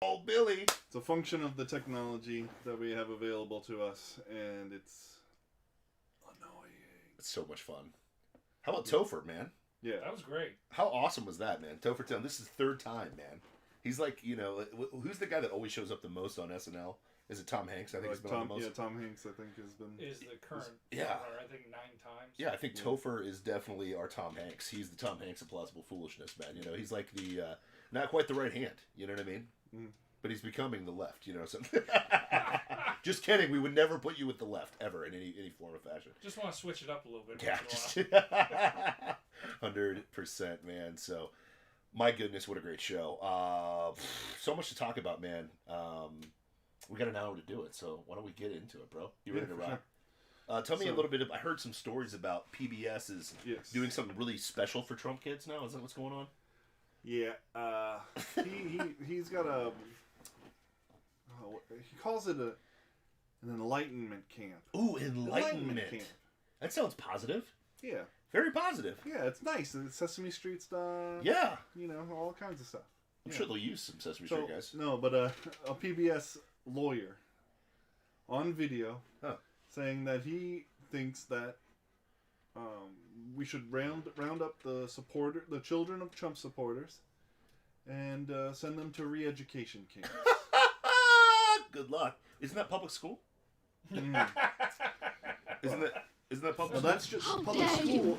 Oh, Billy! It's a function of the technology that we have available to us, and it's annoying. It's so much fun. How about Topher, man? Yeah. That was great. How awesome was that, man? Tophertown, this is third time, man. He's like, you know, who's the guy that always shows up the most on SNL? Is it Tom Hanks? I think he's been on the most. Yeah, Tom Hanks, I think, has been. Is the current yeah. runner, I think 9 times. Yeah, I think Topher is definitely our Tom Hanks. He's the Tom Hanks of Plausible Foolishness, man. You know, he's like the, not quite the right hand, you know what I mean? Mm. But he's becoming the left, you know. So just kidding. We would never put you with the left ever in any form or fashion. Just want to switch it up a little bit. Yeah, 100%, man. So, my goodness, what a great show. So much to talk about, man. We got an hour to do it, so why don't we get into it, bro? You ready to rock? Sure. Tell me a little bit. I heard some stories about PBS is doing something really special for Trump kids now. Is that what's going on? Yeah, he's got a. He calls it an enlightenment camp. Ooh, enlightenment camp. That sounds positive. Yeah. Very positive. Yeah, it's nice. The Sesame Street stuff. Yeah. You know, all kinds of stuff. I'm sure they'll use some Sesame Street guys. No, but a PBS lawyer on video saying that he thinks that we should round up the children of Trump supporters and send them to re-education camps. Good luck. Isn't that public school? Isn't that public school? That's just public school.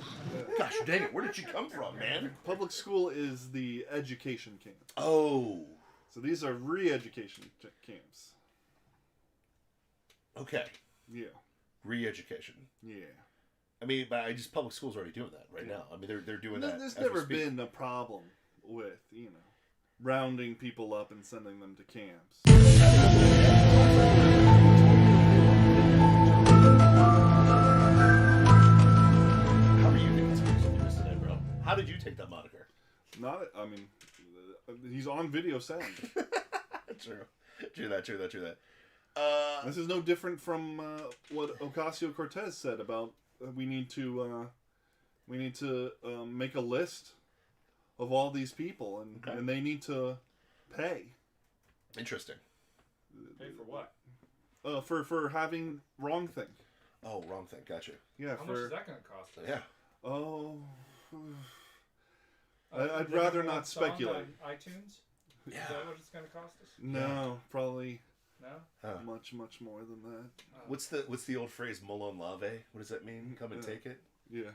Gosh dang it, where did you come from, man? Public school is the education camp. Oh. So these are re-education camps. Okay. Yeah. Re-education. Yeah. I mean, but public schools are already doing that right now. I mean, they're doing that. There's never been a problem with, rounding people up and sending them to camps. How are you thinking this person doing today, bro? How did you take that moniker? He's on video saying. True that. This is no different from what Ocasio-Cortez said about we need to make a list of all these people and they need to pay. Interesting. Pay for what? For having wrong thing. Oh, wrong thing. Gotcha. Yeah. How much is that going to cost us? Yeah. Oh. I'd rather not speculate. On iTunes? Yeah. Is that what it's going to cost us? No, probably. No. Much more than that. What's the old phrase? Molon lave. What does that mean? Come and take it. Yeah.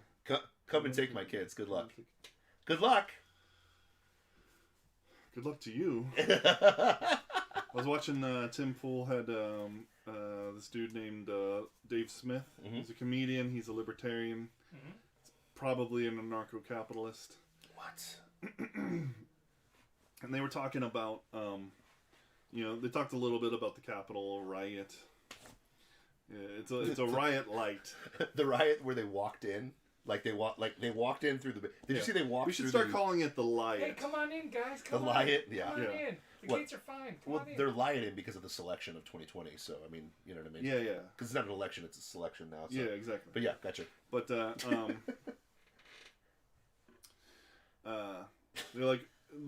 Come and take my kids. Good luck. Good luck. Good luck to you. I was watching Tim Pool had this dude named Dave Smith. Mm-hmm. He's a comedian. He's a libertarian. Mm-hmm. Probably an anarcho-capitalist. What? And they were talking about, they talked a little bit about the Capitol riot. Yeah, it's a riot light. The riot where they walked in. They walked in through the. Did you see they walked? We should start calling it the riot. Hey, come on in, guys. Come on in. Yeah. Come on in. The gates are fine. Come on in. They're rioting because of the selection of 2020. So I mean, you know what I mean? Yeah. Because it's not an election; it's a selection now. So. Yeah, exactly. But yeah, gotcha. But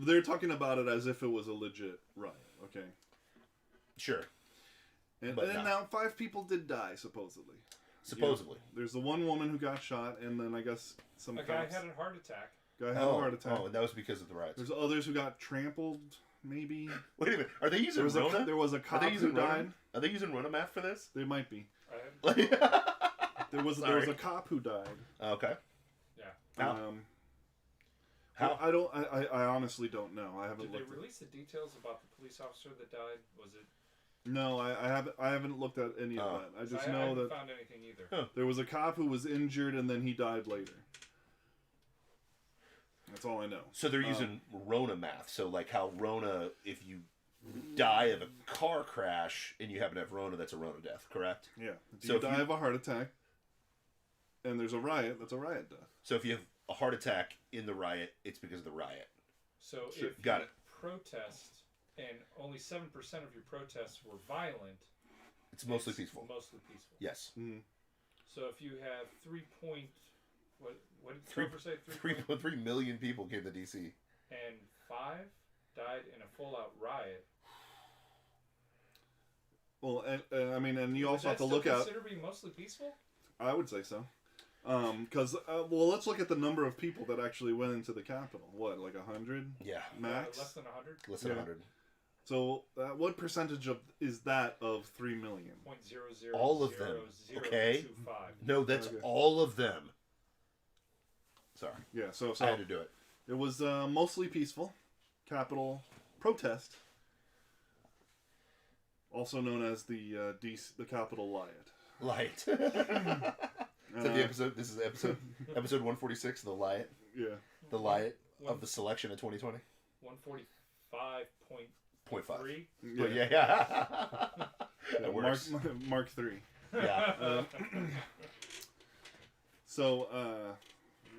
they're talking about it as if it was a legit riot. Okay. Sure. And now 5 people did die supposedly. Supposedly. There's the one woman who got shot, and then I guess some guy had a heart attack. Guy had a heart attack. Oh, and that was because of the riots. There's others who got trampled, maybe. Wait a minute. Are they using Rona? There was a cop who died. Are they using Rona math for this? They might be. There was a cop who died. Okay. Yeah. How? I honestly don't know. I haven't. Did they release the details about the police officer that died? Was it? No, I haven't looked at any of that. I just know I haven't that found anything either. There was a cop who was injured and then he died later. That's all I know. So they're using Rona math. So like how Rona, if you die of a car crash and you happen to have Rona, that's a Rona death, correct? Yeah. If you die of a heart attack and there's a riot, that's a riot death. So if you have a heart attack in the riot, it's because of the riot. So if you protest and only 7% of your protests were violent, it's mostly peaceful. Mostly peaceful. Yes. Mm-hmm. So if you have 3 million people came to DC, and 5 died in a full-out riot, Well, I mean, and you Would also have that to look still at. consider being mostly peaceful? I would say so. Because, well, let's look at the number of people that actually went into the Capitol. What, like 100? Yeah. Max? Less than 100? Less than 100. So, what percentage is that of 3 million? 0.00000025. All of them. Okay. No, that's all of them. Sorry. Yeah, so I had to do it. It was mostly peaceful. Capitol protest. Also known as the Capitol Riot. Light. Is that the episode? This is episode 146, the Riot. Yeah. The Riot of the selection of 2020. 145.3. Yeah. That works. Mark 3. Yeah. So,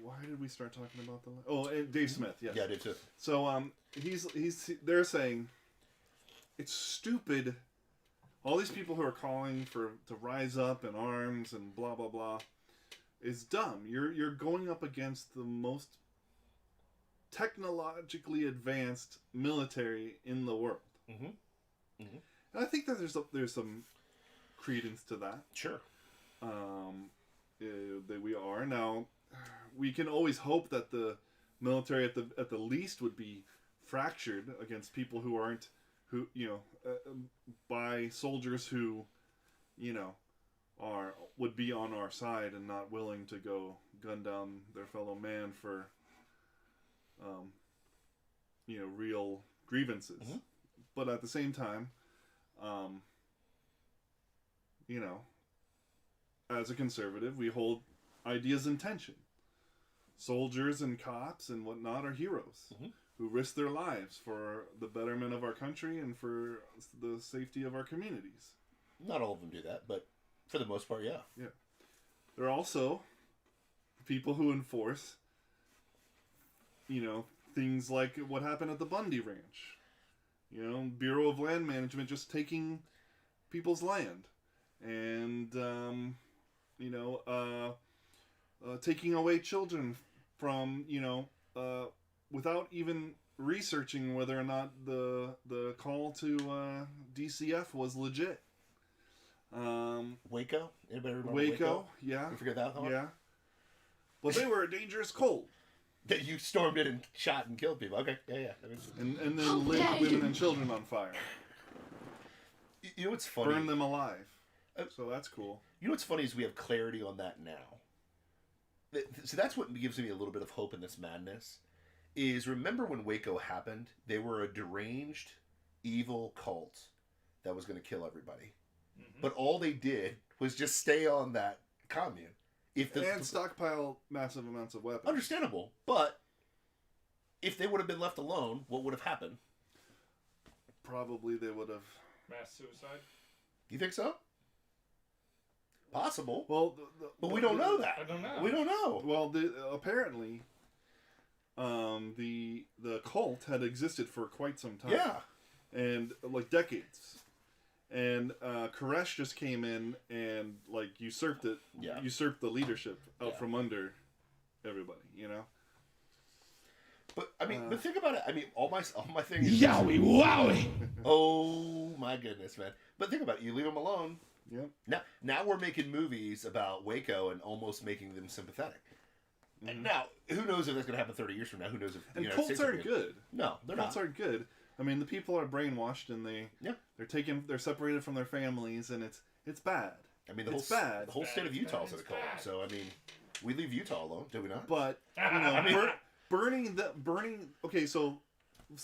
why did we start talking about the? Oh, Dave Smith. Yes. Yeah, Dave Smith. So, they're saying it's stupid. All these people who are calling to rise up in arms and blah blah blah is dumb. You're going up against the most technologically advanced military in the world. Mm-hmm. Mm-hmm. And I think that there's some credence to that. Sure. That we are now. We can always hope that the military at the least would be fractured against people who aren't, by soldiers who, would be on our side and not willing to go gun down their fellow man for, real grievances. Mm-hmm. But at the same time, as a conservative, we hold ideas in tension. Soldiers and cops and whatnot are heroes who risk their lives for the betterment of our country and for the safety of our communities. Not all of them do that, but for the most part, yeah. Yeah. There are also people who enforce, things like what happened at the Bundy Ranch. Bureau of Land Management just taking people's land and, taking away children from, without even researching whether or not the call to DCF was legit. Waco? Anybody remember Waco? Yeah. You forget that one? Yeah. But they were a dangerous cult. That you stormed in and shot and killed people. Okay, yeah. And then lit women and children on fire. You know what's funny? Burn them alive. So that's cool. You know what's funny is we have clarity on that now. So that's what gives me a little bit of hope in this madness. Is remember when Waco happened? They were a deranged, evil cult that was going to kill everybody. Mm-hmm. But all they did was just stay on that commune. And stockpile massive amounts of weapons. Understandable. But if they would have been left alone, what would have happened? Probably they would have... Mass suicide? You think so? Possible. Well, but we don't know that. I don't know. We don't know. Well, apparently, the cult had existed for quite some time. Yeah. And, decades. And Koresh just came in and, usurped it. Yeah. Usurped the leadership out from under everybody, But, but think about it. All my thing is... Yowie wowie! Oh, my goodness, man. But think about it. You leave them alone. Yeah. Now we're making movies about Waco and almost making them sympathetic. Mm-hmm. And now, who knows if that's going to happen 30 years from now? Who knows if and cults aren't good. No, they're cults not. Aren't good. The people are brainwashed and they're separated from their families and it's bad. It's bad. The whole state of Utah is in a cult. So we leave Utah alone, do we not? But burning. Okay, so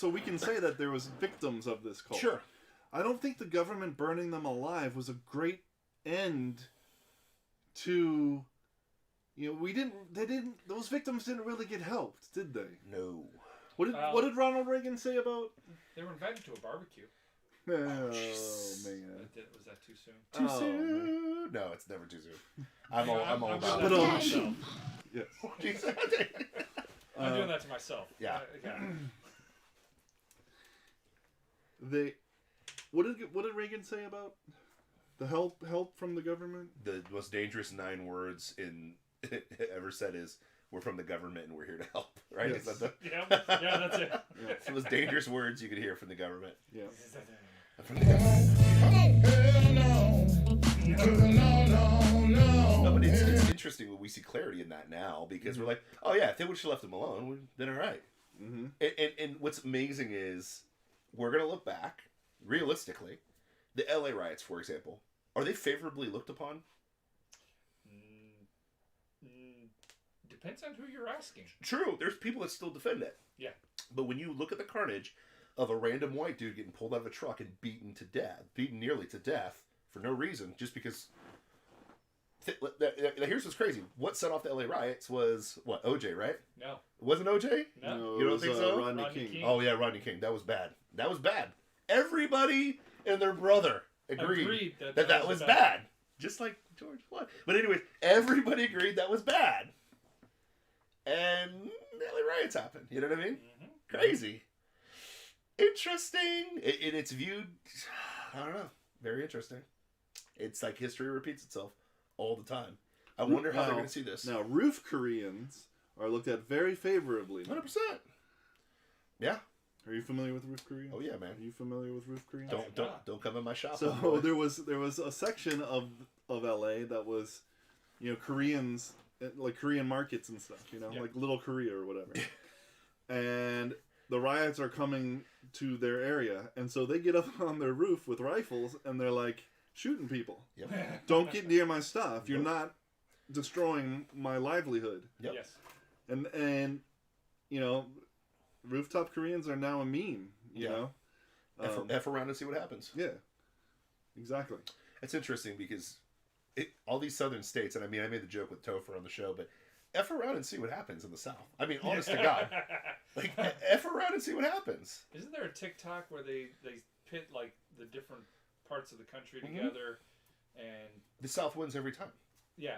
we can say that there was victims of this cult. Sure. I don't think the government burning them alive was a great end to. Those victims didn't really get helped, did they? No. What did Ronald Reagan say about? They were invited to a barbecue. Oh man. Was that too soon? Too soon? Man. No, it's never too soon. I'm all about that. Yes. I'm doing that to myself. Yeah. What did Reagan say about the help from the government? The most dangerous 9 words ever said is, "We're from the government and we're here to help." Right? Yes. Is that Yeah, that's it. Yeah. It's the most dangerous words you could hear from the government. Yeah. From the government. we see clarity in that now because we're like, oh yeah, if they would have left him alone, then all right. Mm-hmm. And what's amazing is we're gonna look back realistically. The LA riots, for example, are they favorably looked upon? Depends on who you're asking. True, there's people that still defend it. Yeah. But when you look at the carnage of a random white dude getting pulled out of a truck and beaten nearly to death for no reason, just because. Here's what's crazy. What set off the LA riots was what? OJ, right? No. It wasn't OJ? No. You don't think so? Rodney King. Oh yeah, Rodney King. That was bad. Everybody and their brother agreed that was bad. Just like George Floyd. But anyways, everybody agreed that was bad. And LA riots happened. You know what I mean? Mm-hmm. Crazy. Interesting. And it's viewed, I don't know, very interesting. It's like history repeats itself all the time. I wonder how they're going to see this. Now, roof Koreans are looked at very favorably. 100%. Yeah. Are you familiar with roof Koreans? Oh yeah, man. Are you familiar with roof Koreans? Don't come in my shop. So there was a section of LA that was, Koreans, like Korean markets and stuff, like Little Korea or whatever. And the riots are coming to their area, and so they get up on their roof with rifles and they're like shooting people. Yep. Don't get near my stuff. You're not destroying my livelihood. Yep. Yes. And rooftop Koreans are now a meme, you know? F around and see what happens. Yeah, exactly. It's interesting because all these southern states, and I mean, I made the joke with Topher on the show, but F around and see what happens in the South. I mean, honest to God. Like, F around and see what happens. Isn't there a TikTok where they pit, like, the different parts of the country together, and... The South wins every time. Yeah.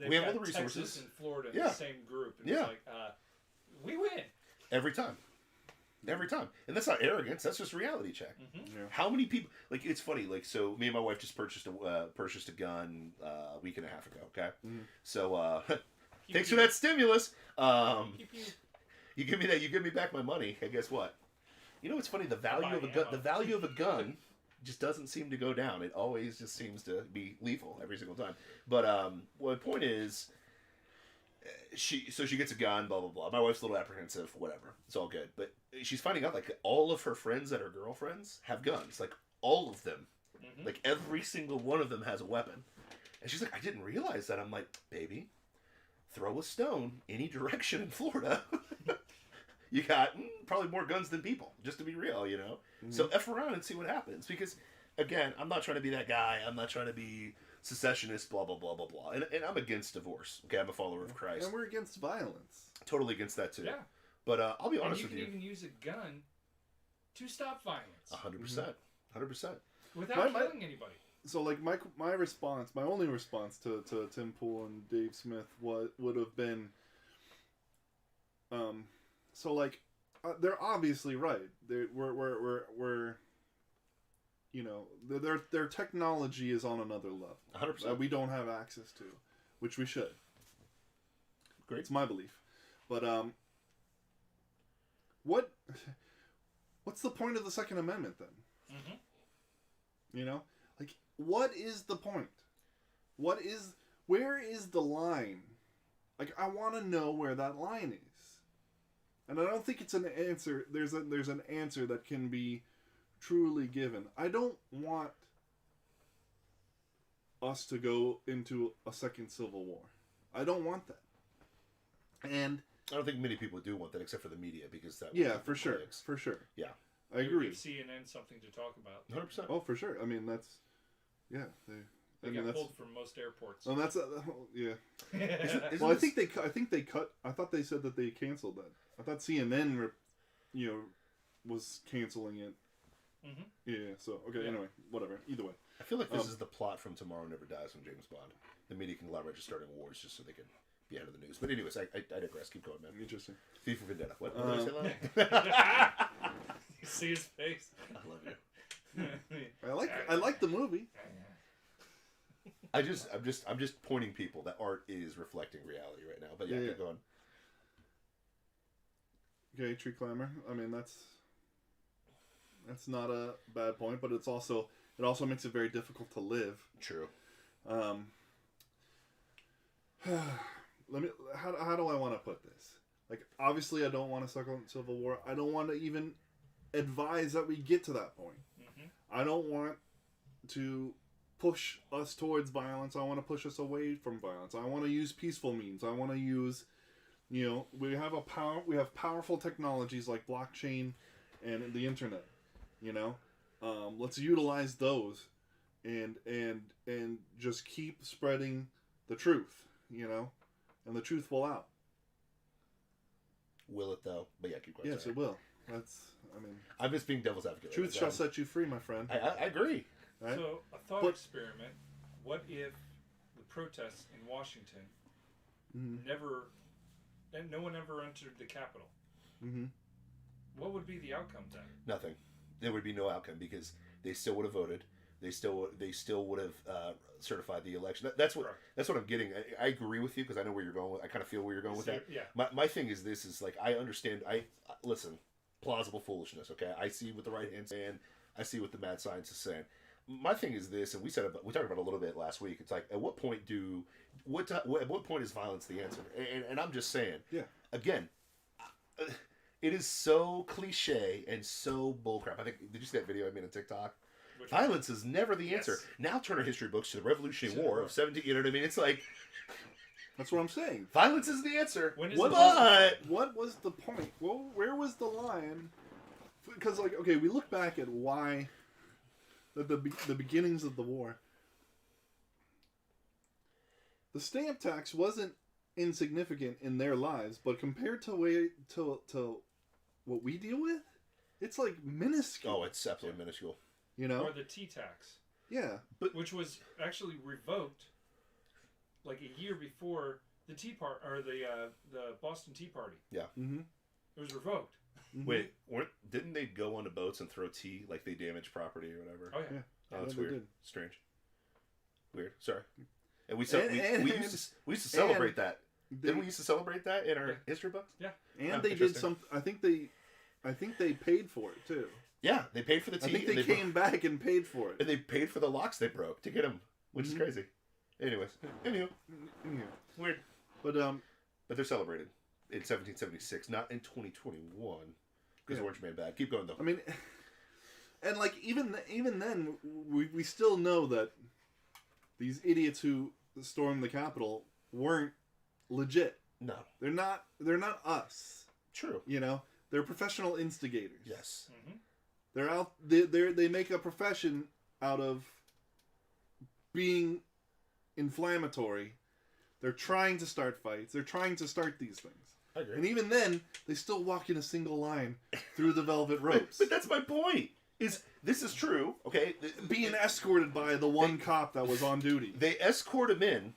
We have all the resources. Texas and Florida in the same group. And it's like, we win. Every time. Every time. And that's not arrogance. That's just reality check. Yeah. How many people... Like, it's funny. Like, so me and my wife just purchased a gun a week and a half ago, okay? So, thanks for that stimulus. You give me that. You give me back my money. Hey, guess what? You know what's funny? The value of a gun just doesn't seem to go down. It always just seems to be lethal every single time. But well, the point is, she gets a gun. Blah blah blah. My wife's a little apprehensive. Whatever. It's all good. But she's finding out like all of her friends that are girlfriends have guns. Like all of them. Like every single one of them has a weapon. And she's like, I didn't realize that. I'm like, baby, throw a stone any direction in Florida. You got probably more guns than people, just to be real, So F around and see what happens. Because, again, I'm not trying to be that guy. I'm not trying to be secessionist, blah, blah, blah, blah, blah. And I'm against divorce. Okay, I'm a follower of Christ. And we're against violence. Totally against that, too. Yeah. But I'll be honest with you. You can even use a gun to stop violence. 100%. 100%. Without killing anybody. So, like, my only response to Tim Pool and Dave Smith would have been... So like, they're obviously right. We're their technology is on another level 100% that we don't have access to, which we should. Great, it's my belief. But what's the point of the Second Amendment then? Like, what is the point? Where is the line? Like, I want to know where that line is. And I don't think it's an answer. There's an answer that can be truly given. I don't want us to go into a second civil war. I don't want that. And I don't think many people do want that, except for the media, because that. Yeah, for sure. For sure. Yeah, I agree. Give CNN something to talk about. 100%. Oh, for sure. I mean, that's. Yeah, they got pulled from most airports. Oh, that's yeah. Well, I think they cut. I thought they said that they canceled that. I thought CNN, was canceling it. Yeah. So okay. Yeah. Anyway, whatever. Either way, I feel like this is the plot from Tomorrow Never Dies from James Bond. The media conglomerate is starting wars just so they can be out of the news. But anyways, I digress. Keep going, man. Interesting. V for Vendetta. What did I say that? You see his face. I love you. I like the movie. I'm just pointing people that art is reflecting reality right now. But yeah, keep going. Okay, tree climber. I mean, that's not a bad point, but it also makes it very difficult to live. True. How do I want to put this? Like, obviously, I don't want to suckle into civil war. I don't want to even advise that we get to that point. Mm-hmm. I don't want to push us towards violence. I want to push us away from violence. I want to use peaceful means. I want to use, we have powerful technologies like blockchain and the internet. Let's utilize those, and just keep spreading the truth. And the truth will out. Will it though? But yeah, keep going. Yes, it will. I'm just being devil's advocate. Truth shall set you free, my friend. I agree. Right? So, a thought experiment. What if the protests in Washington no one ever entered the Capitol? Mm-hmm. What would be the outcome then? Nothing. There would be no outcome because they still would have voted. They still would have certified the election. That's what I'm getting. I agree with you because I know where you're going. I kind of feel where you're going with that. Yeah. My thing is this is like I understand. Listen, plausible foolishness. Okay, I see what the right hand's saying. I see what the mad science is saying. My thing is this, and we talked about it a little bit last week. It's like at what point at what point is violence the answer? And I'm just saying. Yeah. Again. It is so cliche and so bullcrap. I think did you see that video I made on TikTok? Violence is never the answer. Yes. Now turn our history books to the Revolutionary War of 17. You know what I mean? It's like that's what I'm saying. Violence is the answer. What was the point? Well, where was the line? Because we look back at why the beginnings of the war. The stamp tax wasn't insignificant in their lives, but compared to what we deal with, it's like minuscule. Oh, it's absolutely minuscule. Or the tea tax. Yeah, which was actually revoked like a year before the the Boston Tea Party. Yeah. Mm-hmm. It was revoked. Mm-hmm. Wait, didn't they go onto boats and throw tea like they damaged property or whatever? Oh yeah. Oh, that's they weird. did. Strange. Weird. Sorry. And we used to celebrate that. Didn't we used to celebrate that in our history books? Yeah. And they did some. I think they paid for it too. Yeah, they paid for the tea. I think they came back and paid for it. And they paid for the locks they broke to get them, which is crazy. Anyways, weird. But they're celebrated in 1776, not in 2021, because Orange Man bad. Keep going though. I mean, and like even then, we still know that these idiots who stormed the Capitol weren't legit. No, they're not us. True. They're professional instigators. Yes. Mm-hmm. They're out. They make a profession out of being inflammatory. They're trying to start fights. They're trying to start these things. I agree. And even then, they still walk in a single line through the velvet ropes. But that's my point. This is true? Okay. Being escorted by the one cop that was on duty. They escort him in,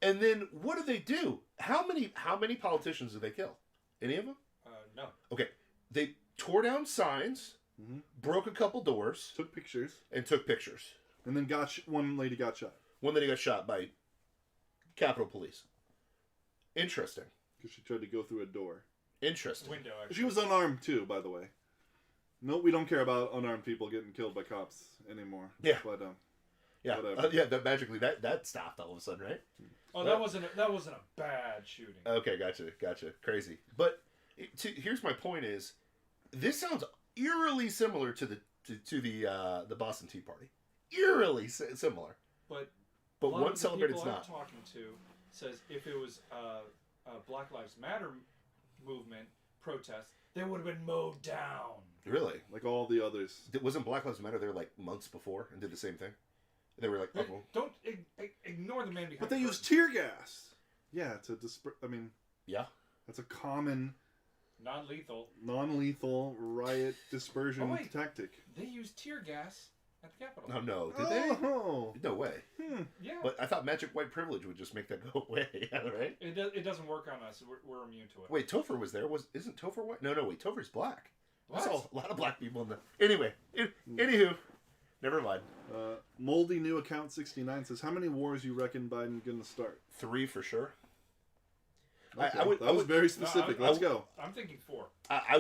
and then what do? How many politicians did they kill? Any of them? No. Okay. They tore down signs. Mm-hmm. Broke a couple doors. Took pictures. And took pictures. And then one lady got shot. One lady got shot by Capitol Police. Interesting. Because she tried to go through a door. Interesting. Window, actually. She was unarmed too, by the way. No, we don't care about unarmed people getting killed by cops anymore. Yeah. But, That magically that stopped all of a sudden, right? Oh, that wasn't a bad shooting. Okay, gotcha. Crazy. But here's my point: is this sounds eerily similar to the Boston Tea Party. Eerily similar. But one celebrated it's not. I'm talking to says if it was a Black Lives Matter movement protest, they would have been mowed down. Really? like all the others. Wasn't Black Lives Matter there like months before and did the same thing? They were like, don't ignore the man behind. But they the used curtain. tear gas. Yeah, to yeah, that's a common non-lethal riot dispersion tactic. They used tear gas at the Capitol. No, did they? Oh. No way. Yeah. But I thought magic white privilege would just make that go away, right? It doesn't work on us. We're immune to it. Wait, Topher was there. Isn't Topher white? No, wait, Topher's black. What? I saw a lot of black people in the... Anyway, anywho, never mind. Moldy New Account 69 says, how many wars you reckon Biden gonna start? 3 for sure. Okay. That was very specific. Let's go. I'm thinking 4.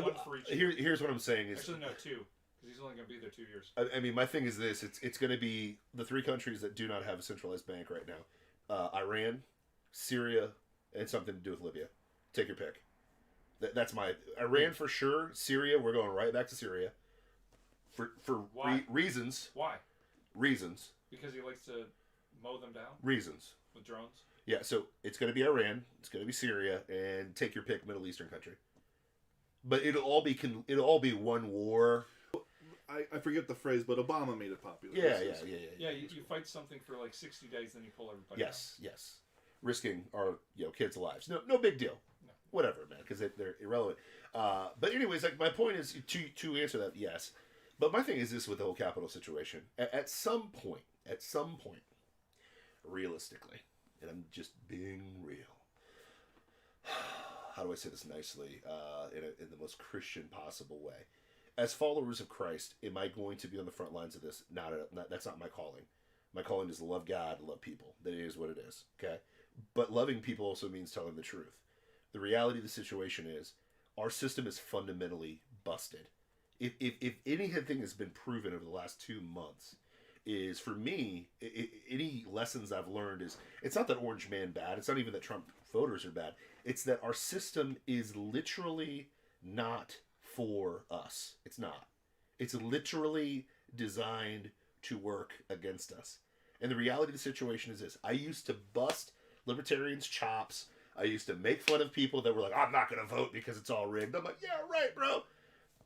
One for each. Here's what I'm saying is... Actually, no, 2. Because he's only going to be there 2 years. I mean, my thing is this. It's going to be the 3 countries that do not have a centralized bank right now. Iran, Syria, and something to do with Libya. Take your pick. That's my Iran for sure. Syria, we're going right back to Syria. For reasons. Why? Reasons. Because he likes to mow them down? Reasons. With drones? Yeah, so it's going to be Iran, it's going to be Syria, and take your pick, Middle Eastern country. But it'll all be one war. I forget the phrase, but Obama made it popular. Yeah. You fight something for like 60 days, then you pull everybody Yes. Risking our kids' lives. No big deal. No. Whatever, man, because they're irrelevant. But anyways, like my point is to answer that, yes. But my thing is this with the whole Capitol situation. At some point, realistically, and I'm just being real. How do I say this nicely? In the most Christian possible way. As followers of Christ, am I going to be on the front lines of this? That's not my calling. My calling is to love God, to love people. That is what it is. Okay, but loving people also means telling the truth. The reality of the situation is, our system is fundamentally busted. If anything has been proven over the last 2 months, is for me, any lessons I've learned is, it's not that Orange Man bad. It's not even that Trump voters are bad. It's that our system is literally not for us. It's not. It's literally designed to work against us. And the reality of the situation is this. I used to bust libertarians' chops. I used to make fun of people that were like, I'm not going to vote because it's all rigged. I'm like, yeah, right, bro.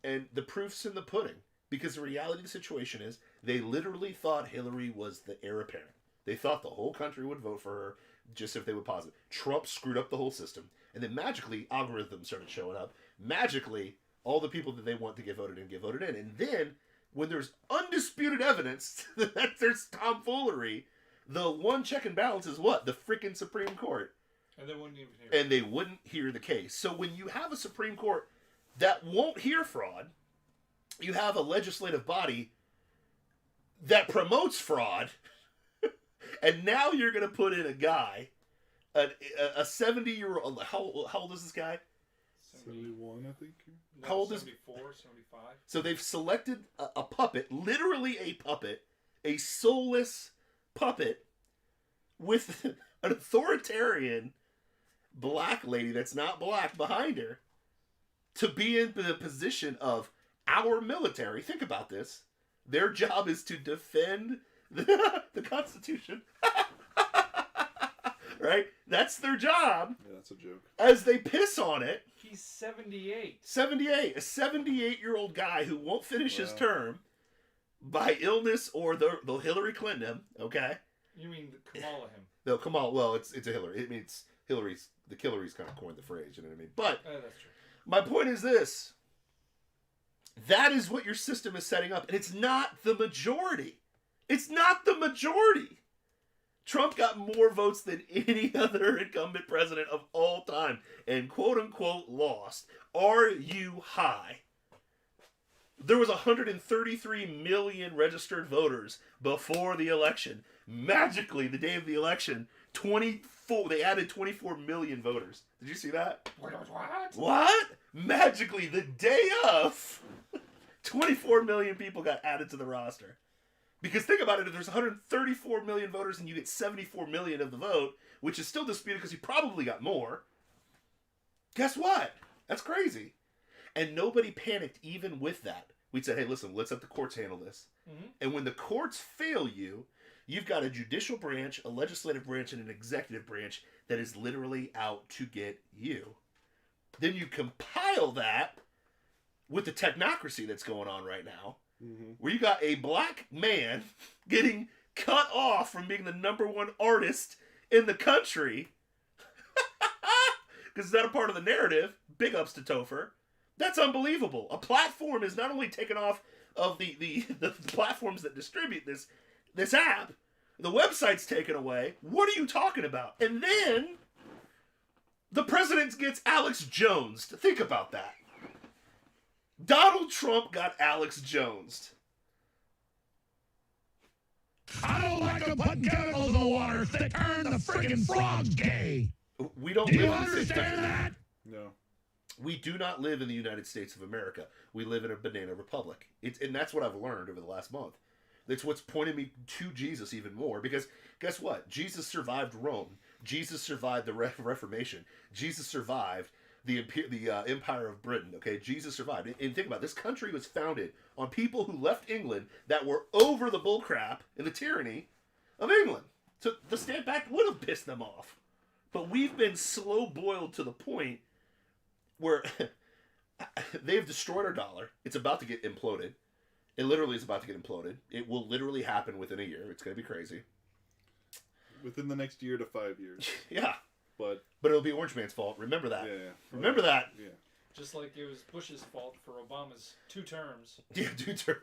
And the proof's in the pudding. Because the reality of the situation is, they literally thought Hillary was the heir apparent. They thought the whole country would vote for her just if they would pause it. Trump screwed up the whole system. And then magically, algorithms started showing up. Magically, all the people that they want to get voted in. And then, when there's undisputed evidence that there's tomfoolery, the one check and balance is what? The freaking Supreme Court. And they wouldn't even hear it. And they wouldn't hear the case. So when you have a Supreme Court that won't hear fraud, you have a legislative body that promotes fraud, and now you're going to put in a guy, a 70-year-old, how old is this guy? 71, I think. No, How old is 74, 75? So they've selected a puppet, literally a puppet, a soulless puppet, with an authoritarian black lady that's not black behind her, to be in the position of our military. Think about this. Their job is to defend the Constitution. Right? That's their job. Yeah, that's a joke. As they piss on it. He's 78. 78. A 78-year-old guy who won't finish his term by illness or the Hillary Clinton him, okay? You mean Kamala him? No, Kamala. Well, it's a Hillary. It means Hillary's kind of coined the phrase, you know what I mean? But that's true. My point is this. That is what your system is setting up. And it's not the majority. It's not the majority. Trump got more votes than any other incumbent president of all time. And quote-unquote lost. Are you high? There was 133 million registered voters before the election. Magically, the day of the election, they added 24 million voters. Did you see that? What? Magically, the day of, 24 million people got added to the roster. Because think about it, if there's 134 million voters and you get 74 million of the vote, which is still disputed because you probably got more, guess what? That's crazy. And nobody panicked even with that. We said, hey, listen, let's let the courts handle this. Mm-hmm. And when the courts fail you, you've got a judicial branch, a legislative branch, and an executive branch that is literally out to get you. Then you compile that with the technocracy that's going on right now, where you got a black man getting cut off from being the #1 artist in the country. Because is that a part of the narrative? Big ups to Topher. That's unbelievable. A platform is not only taken off of the platforms that distribute this app, the website's taken away. What are you talking about? And then the president gets Alex Jones. Think about that. Donald Trump got Alex Jones. I don't like them putting chemicals in the water that turn the friggin' frogs gay. We don't. Do you understand that? No. We do not live in the United States of America. We live in a banana republic. And that's what I've learned over the last month. That's what's pointed me to Jesus even more. Because guess what? Jesus survived Rome. Jesus survived the Reformation. Jesus survived the Empire of Britain. Okay, Jesus survived. And think about it, this country was founded on people who left England that were over the bullcrap and the tyranny of England. So the Stamp Act would have pissed them off. But we've been slow boiled to the point where they've destroyed our dollar. It's about to get imploded. It literally is about to get imploded. It will literally happen within a year. It's going to be crazy. Within the next year to 5 years. Yeah. But it'll be Orange Man's fault. Remember that. Yeah. Remember that. Yeah. Just like it was Bush's fault for Obama's 2 terms. Yeah, 2 terms.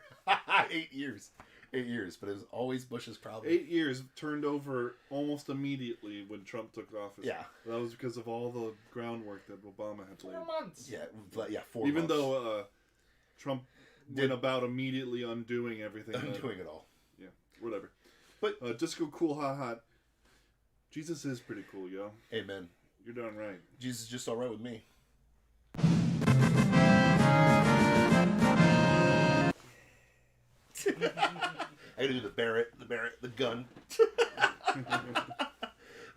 8 years. 8 years. But it was always Bush's problem. 8 years turned over almost immediately when Trump took office. Yeah. That was because of all the groundwork that Obama had 4 laid. months. Yeah, 4 Even months. though Trump went about immediately undoing everything. Undoing it all. Yeah, whatever. But Disco Cool Hot Hot. Jesus is pretty cool, yo. Amen. You're darn right. Jesus is just all right with me. I gotta do the Barrett, the gun.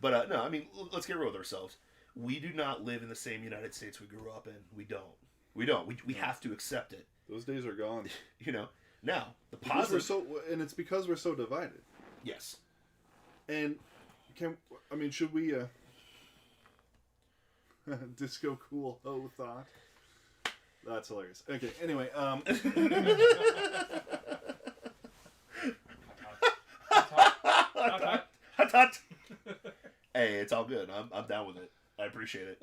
But no, I mean, let's get real with ourselves. We do not live in the same United States we grew up in. We don't. We have to accept it. Those days are gone. You know. Now the Because positive. and it's because we're so divided. Yes. And should we Disco Cool Ho Thought? That's hilarious. Okay, anyway, Hot. Hey, it's all good. I'm down with it. I appreciate it.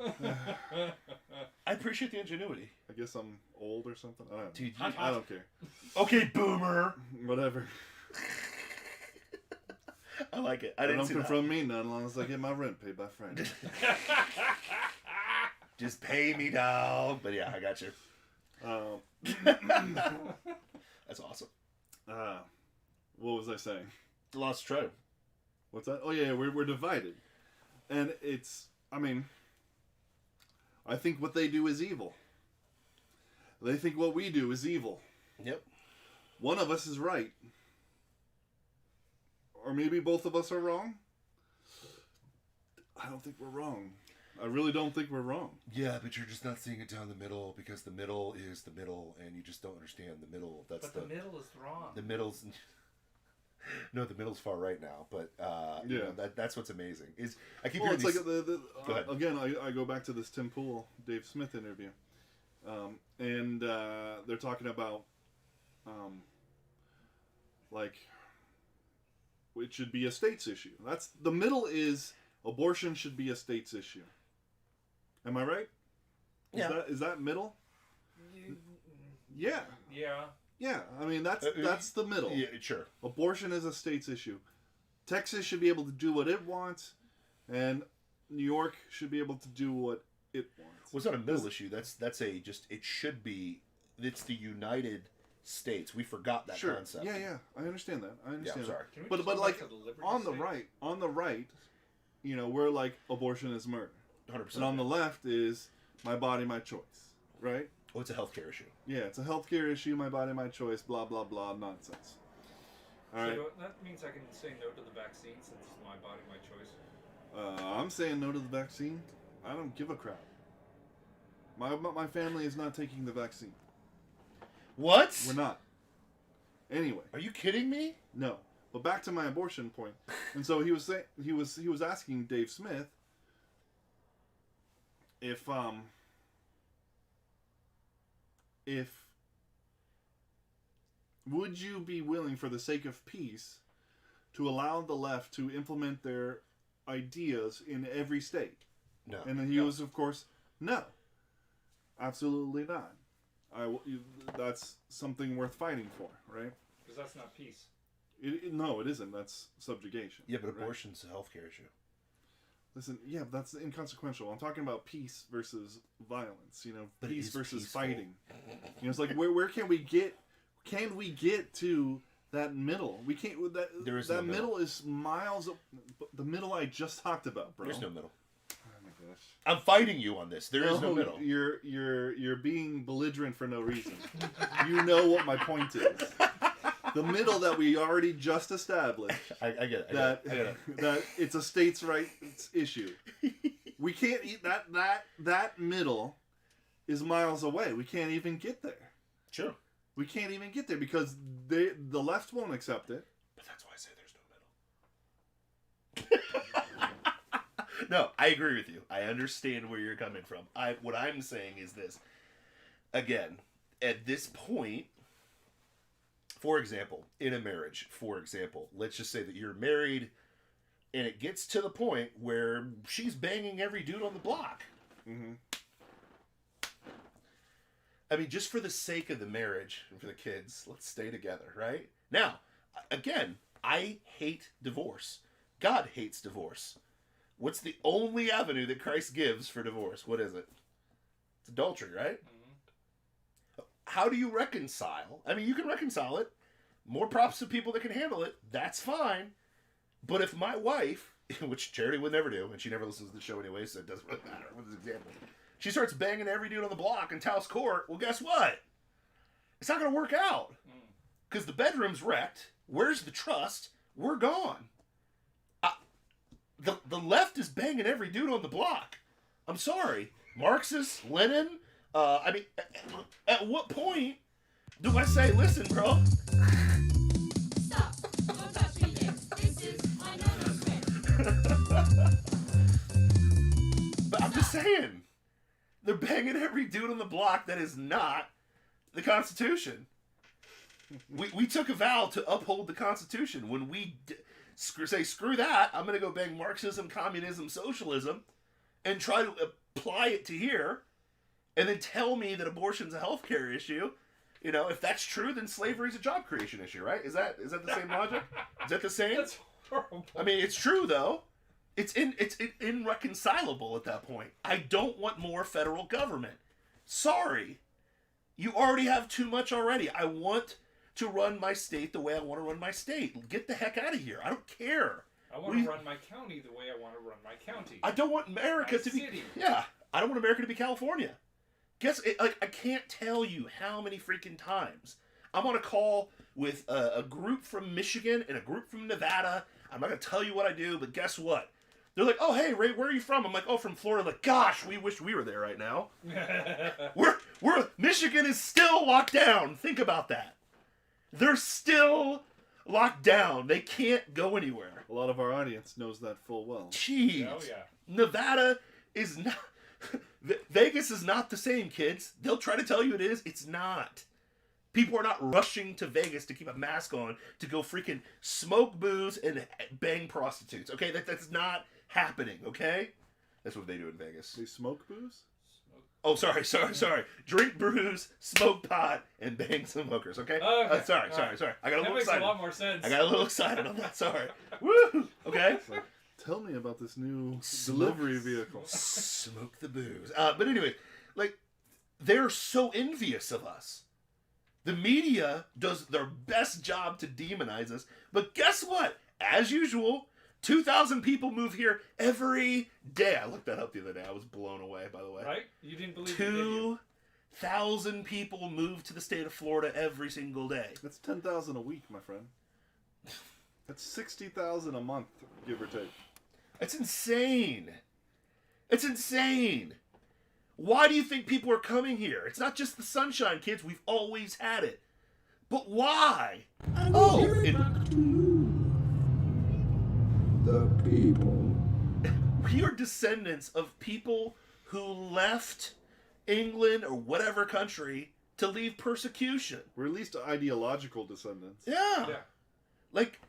I appreciate the ingenuity. I guess I'm old or something. I don't know. Dude, I don't care. Okay, boomer. Whatever. I like it. I didn't Don't see confront me not unless I get my rent paid by Friday. Just pay me, dog. But yeah, I got you. That's awesome. What was I saying? Lost track. What's that? Oh yeah, we're divided, and it's. I think what they do is evil. They think what we do is evil. Yep. One of us is right. Or maybe both of us are wrong. I don't think we're wrong. I really don't think we're wrong. Yeah, but you're just not seeing it down the middle because the middle is the middle, and you just don't understand the middle. But the middle is wrong. The middle's no, the middle's far right now. But you know, that's what's amazing is I keep hearing it's these... like again. I go back to this Tim Pool, Dave Smith interview, and they're talking about like. It should be a states issue. That's the middle is abortion should be a states issue. Am I right? Yeah. Is that middle? Yeah. Yeah. Yeah. That's the middle. Yeah, sure. Abortion is a states issue. Texas should be able to do what it wants, and New York should be able to do what it wants. Well, it's not a middle issue. That's it should be. It's the United States. We forgot that concept. Yeah. I understand that. Yeah, I'm sorry. But like on the right, you know, we're like abortion is murder. 100%. And on the left is my body, my choice. Right? Oh, it's a healthcare issue. Yeah, it's a healthcare issue. My body, my choice. Blah blah blah nonsense. All right. So that means I can say no to the vaccine since it's my body, my choice. I'm saying no to the vaccine. I don't give a crap. My family is not taking the vaccine. What? We're not. Anyway. Are you kidding me? No. But back to my abortion point. And so he was saying he was asking Dave Smith if would you be willing, for the sake of peace, to allow the left to implement their ideas in every state? No. And then he was, of course, no. Absolutely not. That's something worth fighting for, right? Because that's not peace. No, it isn't. That's subjugation. Yeah, but abortion's a healthcare issue. Listen, yeah, but that's inconsequential. I'm talking about peace versus violence. You know, but peace versus peaceful. fighting. You know, it's like where can we get? Can we get to that middle? We can't. There is that no middle is miles. The middle I just talked about, bro. There's no middle. Oh my gosh. I'm fighting you on this. There is no middle. You're being belligerent for no reason. You know what my point is. The middle that we already just established. I get it. That it's a states' rights issue. We can't eat that middle is miles away. We can't even get there. Sure. We can't even get there because the left won't accept it. But that's why I say there's no middle. No, I agree with you. I understand where you're coming from. What I'm saying is this. Again, at this point, for example, in a marriage, let's just say that you're married and it gets to the point where she's banging every dude on the block. Mm-hmm. I mean, just for the sake of the marriage and for the kids, let's stay together, right? Now, again, I hate divorce. God hates divorce. What's the only avenue that Christ gives for divorce? What is it? It's adultery, right? Mm-hmm. How do you reconcile? I mean, you can reconcile it. More props to people that can handle it. That's fine. But if my wife, which Charity would never do, and she never listens to the show anyway, so it doesn't really matter. What's an example? She starts banging every dude on the block in Taos Court. Well, guess what? It's not going to work out. Because the bedroom's wrecked. Where's the trust? We're gone. The left is banging every dude on the block. I'm sorry. Marxist, Lenin. I mean, at what point do I say, listen, bro? Stop. Don't touch me yet. This is my But I'm just saying. They're banging every dude on the block that is not the Constitution. We took a vow to uphold the Constitution. When we say, screw that, I'm going to go bang Marxism, communism, socialism, and try to apply it to here, and then tell me that abortion's a healthcare issue. You know, if that's true, then slavery's a job creation issue, right? Is that the same logic? Is that the same? That's horrible. I mean, it's true, though. It's irreconcilable at that point. I don't want more federal government. Sorry. You already have too much already. I want to run my state the way I want to run my state. Get the heck out of here. I don't care. I want to run my county the way I want to run my county. I don't want America to be... City. Yeah. I don't want America to be California. I can't tell you how many freaking times I'm on a call with a group from Michigan and a group from Nevada. I'm not going to tell you what I do, but guess what? They're like, oh, hey, Ray, where are you from? I'm like, oh, from Florida. Like, gosh, we wish we were there right now. Michigan is still locked down. Think about that. They're still locked down. They can't go anywhere. A lot of our audience knows that full well. Jeez. Oh, yeah. Nevada is not... Vegas is not the same, kids. They'll try to tell you it is. It's not. People are not rushing to Vegas to keep a mask on to go freaking smoke booze and bang prostitutes. Okay, that's not happening. Okay, that's what they do in Vegas. They smoke booze? Oh, sorry. Drink brews, smoke pot, and bang some hookers. Okay. Okay. Sorry. I got a little excited. That makes a lot more sense. I got a little excited on that. Sorry. Woo. Okay. It's like, tell me about this new delivery vehicle. Smoke the booze. But anyway, like, they're so envious of us. The media does their best job to demonize us. But guess what? As usual, 2,000 people move here every day. I looked that up the other day. I was blown away, by the way. Right? You didn't believe it, did you? 2,000 people move to the state of Florida every single day. That's 10,000 a week, my friend. That's 60,000 a month, give or take. That's insane. It's insane. Why do you think people are coming here? It's not just the sunshine, kids. We've always had it. But why? The people. We are descendants of people who left England or whatever country to leave persecution. We're at least ideological descendants. Yeah. Like,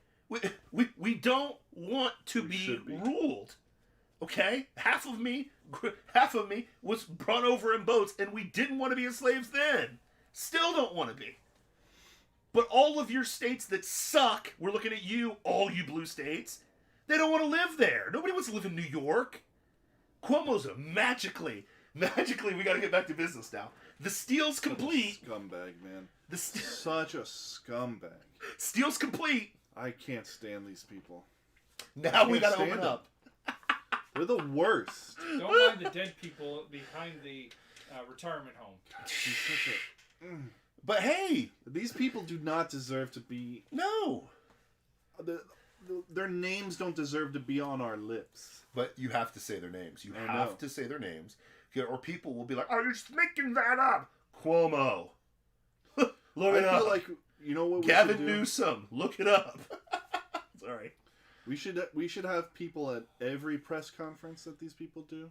we don't want to be ruled. Okay? Half of me was brought over in boats, and we didn't want to be slaves then. Still don't want to be. But all of your states that suck, we're looking at you, all you blue states, they don't want to live there. Nobody wants to live in New York. Cuomo's magically, we got to get back to business now. The steel's complete. Scumbag, man. Such a scumbag. Steel's complete. I can't stand these people. Now we got to open up. They're the worst. Don't mind the dead people behind the retirement home. But hey, These people do not deserve to be. no. Their names don't deserve to be on our lips. But you have to say their names. You I have know. to say their names. Or people will be like, "Oh, you're just making that up." Cuomo. Look it I up. feel like, you know what we Gavin should do? Newsom. Look it up. Sorry. We should have people at every press conference that these people do.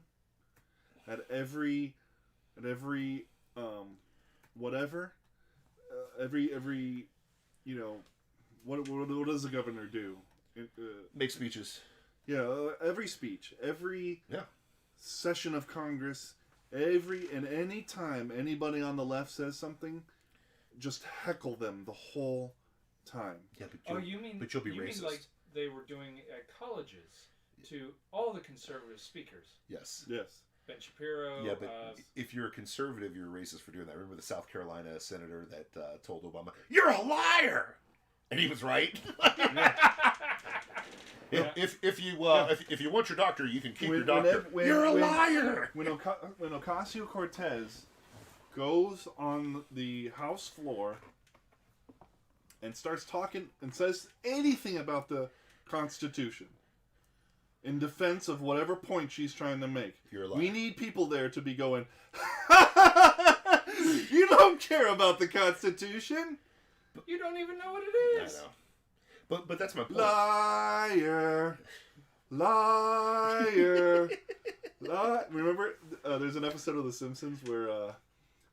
At every whatever. Every you know, what does the governor do? Make speeches. Every speech, every Yeah. session of Congress, any time anybody on the left says something, just heckle them the whole time. Yeah, but Oh, you mean but you'll be you racist. mean like they were doing at colleges to all the conservative speakers? Yes. Yes. Ben Shapiro. Yeah, but if you're a conservative, you're a racist for doing that. Remember the South Carolina senator that told Obama, "You're a liar," and he was right. If you want your doctor, you can keep your doctor. You're a liar. When Ocasio-Cortez goes on the House floor and starts talking and says anything about the Constitution in defense of whatever point she's trying to make, You're a liar. we need people there to be going, "You don't care about the Constitution? you don't even know what it I is. know. But that's my point. Liar. Liar. Remember, there's an episode of The Simpsons where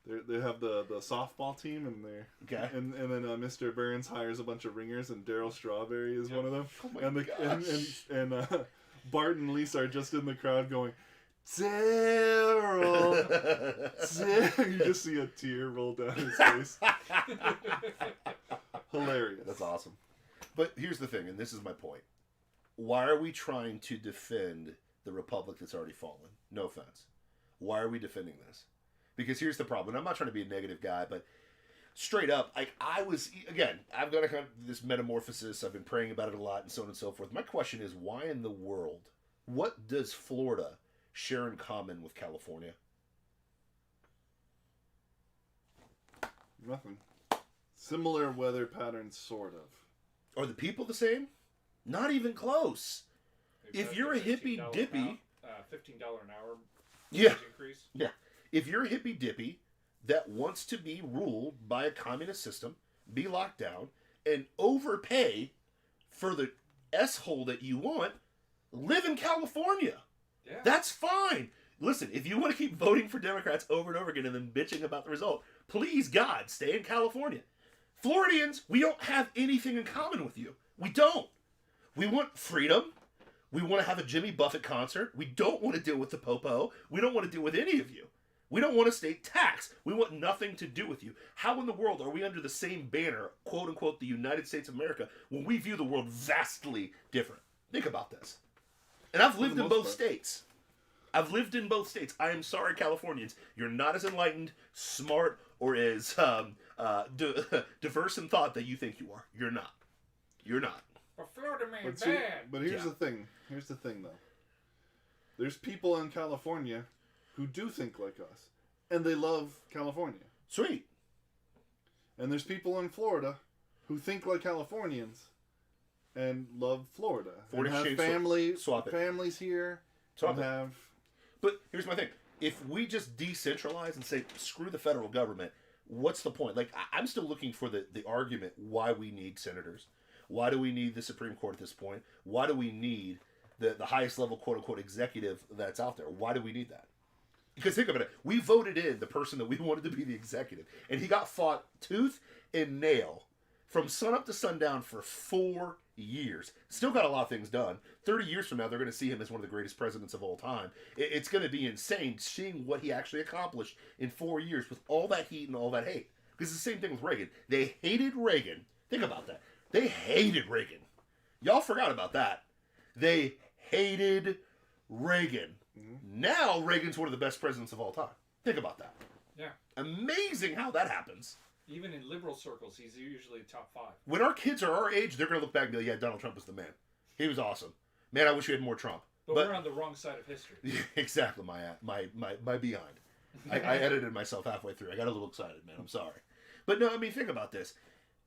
they have the softball team and Okay. and then Mr. Burns hires a bunch of ringers and Daryl Strawberry is one of them. Oh my and Bart and Lisa are just in the crowd going, Daryl. You just see a tear roll down his face. Hilarious. That's awesome. But here's the thing, and this is my point. Why are we trying to defend the republic that's already fallen? No offense. Why are we defending this? Because here's the problem. And I'm not trying to be a negative guy, but straight up, I've got a kind of this metamorphosis. I've been praying about it a lot and so on and so forth. My question is, why in the world, what does Florida share in common with California? Nothing. Similar weather patterns, sort of. Are the people the same? Not even close. Maybe If that's you're a hippy $15 dippy, $15 an hour yeah, increase. yeah. If you're a hippy dippy that wants to be ruled by a communist system, be locked down, and overpay for the S-hole that you want, live in California. Yeah. That's fine. Listen, if you want to keep voting for Democrats over and over again and then bitching about the result, please, God, stay in California. Floridians, we don't have anything in common with you. We don't. We want freedom. We want to have a Jimmy Buffett concert. We don't want to deal with the Popo. We don't want to deal with any of you. We don't want a state tax. We want nothing to do with you. How in the world are we under the same banner, quote unquote, the United States of America, when we view the world vastly different? Think about this. And I've lived in both states. I've lived in both states. I am sorry, Californians. You're not as enlightened, smart, or as diverse in thought that you think you are. You're not. You're not. A Florida man But, see, bad. but here's the thing. Here's the thing, though. There's people in California who do think like us, and they love California. Sweet. And there's people in Florida who think like Californians and love Florida. And have families here. Swap and it. have But here's my thing. If we just decentralize and say, screw the federal government, what's the point? Like, I'm still looking for the argument why we need senators. Why do we need the Supreme Court at this point? Why do we need the highest level, quote-unquote, executive that's out there? Why do we need that? Because think about it. We voted in the person that we wanted to be the executive. And he got fought tooth and nail from sunup to sundown for 4 years. Still got a lot of things done. 30 years from now, they're going to see him as one of the greatest presidents of all time. It's going to be insane seeing what he actually accomplished in 4 years with all that heat and all that hate. Because it's the same thing with Reagan. They hated Reagan. Think about that. They hated Reagan. Y'all forgot about that. They hated Reagan. Mm-hmm. Now Reagan's one of the best presidents of all time. Think about that. Yeah. Amazing how that happens. Even in liberal circles, he's usually top 5. When our kids are our age, they're going to look back and be like, yeah, Donald Trump was the man. He was awesome. Man, I wish we had more Trump. But we're on the wrong side of history. Exactly, my behind. I edited myself halfway through. I got a little excited, man. I'm sorry. But no, I mean, think about this.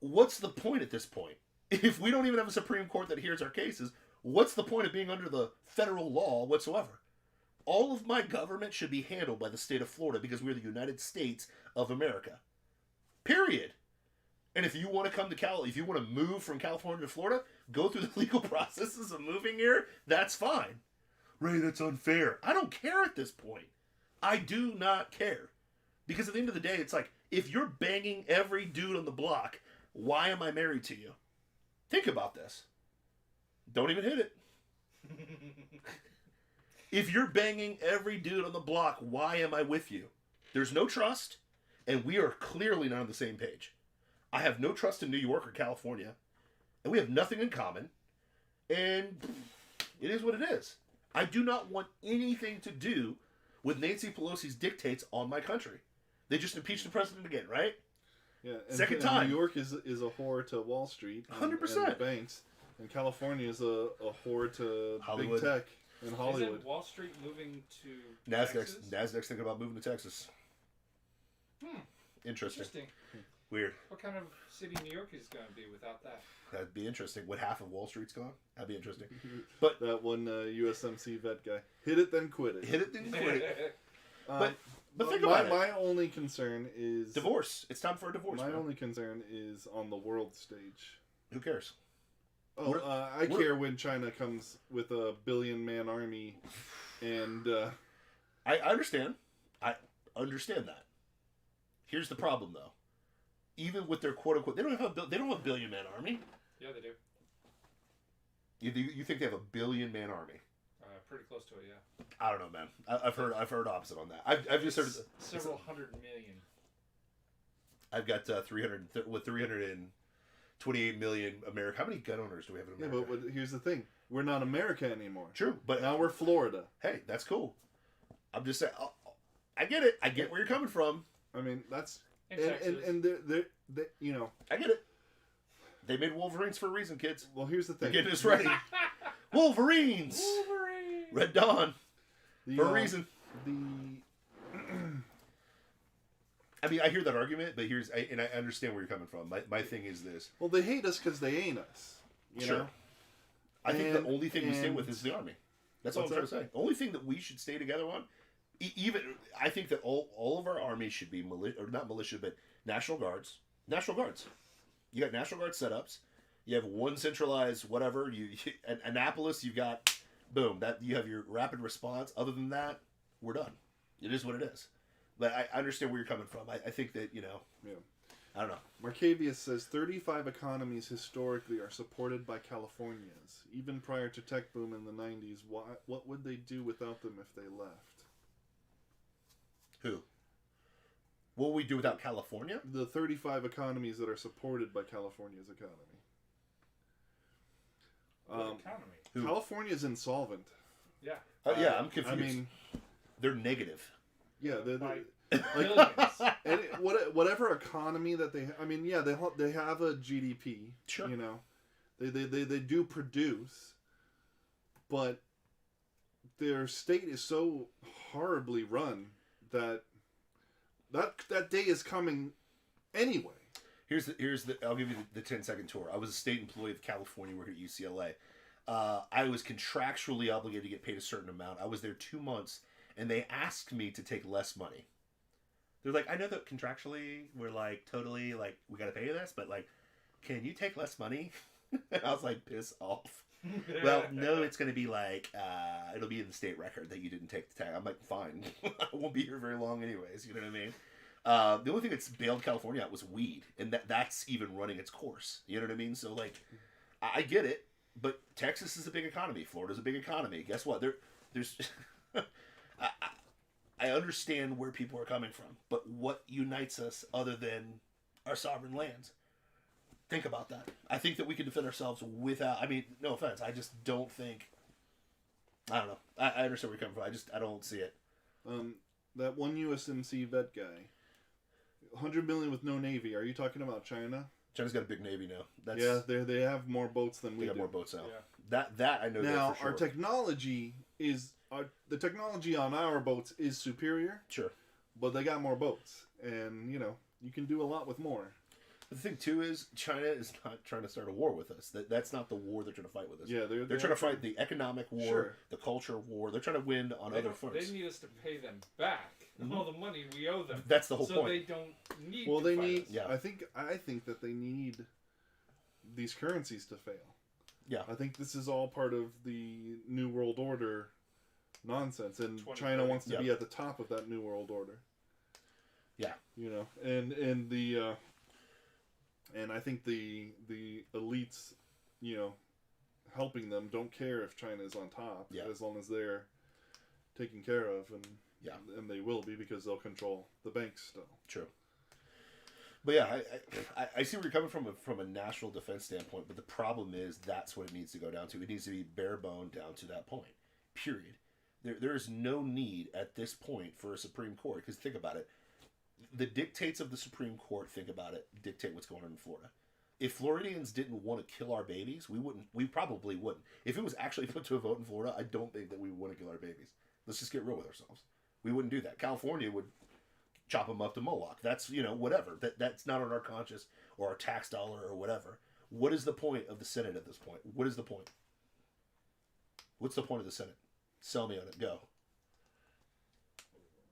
What's the point at this point? If we don't even have a Supreme Court that hears our cases, what's the point of being under the federal law whatsoever? All of my government should be handled by the state of Florida because we're the United States of America. Period. And if you want to come to if you want to move from California to Florida, go through the legal processes of moving here, that's fine. Ray, that's unfair. I don't care at this point. I do not care. Because at the end of the day, it's like, if you're banging every dude on the block, why am I married to you? Think about this. Don't even hit it. If you're banging every dude on the block, why am I with you? There's no trust, and we are clearly not on the same page. I have no trust in New York or California, and we have nothing in common, and it is what it is. I do not want anything to do with Nancy Pelosi's dictates on my country. They just impeached the president again, right? Yeah, Second time. New York is a whore to Wall Street. 100%. And the banks. And California is a whore to Hollywood. big tech and Hollywood. Isn't Wall Street moving to NASDAQ's Texas? thinking about moving to Texas. Interesting. Weird. What kind of city New York is going to be without that? That'd be interesting. What half of Wall Street's gone? That'd be interesting. But That one USMC vet guy. Hit it, then quit it. hit it, then quit it. Um, But think my, about it. my only concern is... Divorce. It's time for a divorce. My man. only concern is on the world stage. Who cares? Oh, We're- I we're- care when China comes with a billion-man army, and I understand. I understand that. Here's the problem, though. Even with their quote unquote, they don't have a billion-man army. Yeah, they do. You think they have a billion-man army? Pretty close to it, yeah. I don't know, man. I've heard opposite on that. I've just heard Several hundred million. I've got 328 million America. How many gun owners do we have in yeah, America? but here's the thing: we're not America anymore. True, but Now we're Florida. hey, that's cool. I'm just saying. I get it. I get where you're coming from. I mean, that's In and Texas. and they you know. I get it. They made Wolverines for a reason, kids. Well, here's the They're thing: getting this ready. Wolverines. Wolverine! Red Dawn. The, For a reason. The I mean, I hear that argument, but and I understand where you're coming from. My thing is this. well, they hate us because they ain't us. You Sure. know? I think And- the only thing we stay and- with is the army. That's all I'm What's trying to say. Only thing that we should stay together on, even I think that all of our armies should be not militia, but National Guards. National Guards. You got National Guard setups. You have one centralized whatever. Annapolis. You got boom. That you have your rapid response. Other than that, we're done. It is what it is. But I understand where you're coming from. I think that Yeah. I don't know. Marcavius says 35 economies historically are supported by Californians. Even prior to tech boom in the 90s, what would they do without them if they left? Who? What would we do without California? The 35 economies that are supported by California's economy. What economy? Who? California's insolvent. Yeah. Yeah, I'm confused. I mean, They're negative. yeah, By like billions. and whatever economy that they, I mean, yeah, they have a GDP. Sure. You know, they do produce, but their state is so horribly run that day is coming anyway. Here's the I'll give you the 10-second tour. I was a state employee of California working at UCLA. I was contractually obligated to get paid a certain amount. I was there 2 months, and they asked me to take less money. They're like, I know that contractually we're like totally like we got to pay you this, but like, can you take less money? And I was like, piss off. Well, no, it's going to be like it'll be in the state record that you didn't take the tag. I'm like, fine, I won't be here very long anyways. You know what I mean? The only thing that's bailed California out was weed, and that's even running its course. You know what I mean? So like, I get it, but Texas is a big economy. Florida's a big economy. Guess what? There's I understand where people are coming from, but what unites us other than our sovereign lands? Think about that. I think that we can defend ourselves without. I mean, no offense. I just don't think. I don't know. I understand where you're coming from. I don't see it. That one USMC vet guy, 100 million with no navy. Are you talking about China? China's got a big navy now. That's, Yeah, they have more boats than they we got do. more boats now. Yeah. That I know. Now that for sure. our technology is the technology on our boats is superior, Sure. but they got more boats, and you know you can do a lot with more. The thing too is China is not trying to start a war with us. That's not the war they're trying to fight with us. Yeah, they're trying to fight the economic war, Sure. the culture war. They're trying to win on other fronts. They need us to pay them back all the money we owe them. That's the whole so point. they don't need. Well, to they fight need. us. Yeah. I think that they need these currencies to fail. Yeah. I think this is all part of the New World Order nonsense, and 2030. China wants to Yeah. be at the top of that New World Order. Yeah. You know, and the and I think the elites, you know, helping them don't care if China is on top, Yeah. as long as they're taken care of, and Yeah. and they will be because they'll control the banks still. True. But yeah, I see where you're coming from a national defense standpoint, but the problem is that's what it needs to go down to. It needs to be bare bone down to that point. Period. There is no need at this point for a Supreme Court, because think about it. The dictates of the Supreme Court, think about it, dictate what's going on in Florida. If Floridians didn't want to kill our babies, we probably wouldn't. If it was actually put to a vote in Florida, I don't think that we would want to kill our babies. Let's just get real with ourselves. We wouldn't do that. California would chop them up to Moloch. That's, whatever. That's not on our conscience or our tax dollar or whatever. What is the point of the Senate at this point? What is the point? What's the point of the Senate? Sell me on it. Go.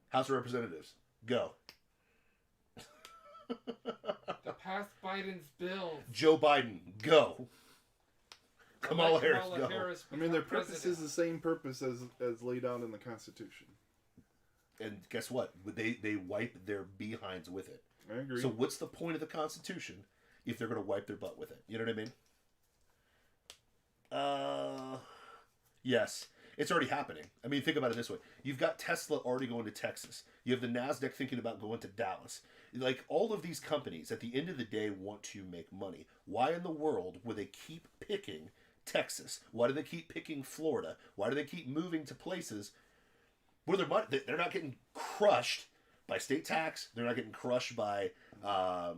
House of Representatives. Go. To pass Biden's bills. Joe Biden. Go. Kamala Elect Harris. Kamala Go. Harris I mean, their become purpose is president. the same purpose as laid out in the Constitution. And guess what? They wipe their behinds with it. I agree. So what's the point of the Constitution if they're going to wipe their butt with it? You know what I mean? Yes. It's already happening. I mean, think about it this way. You've got Tesla already going to Texas. You have the NASDAQ thinking about going to Dallas. Like, all of these companies, at the end of the day, want to make money. Why in the world would they keep picking Texas? Why do they keep picking Florida? Why do they keep moving to places where their money, they're not getting crushed by state tax? They're not getting crushed by all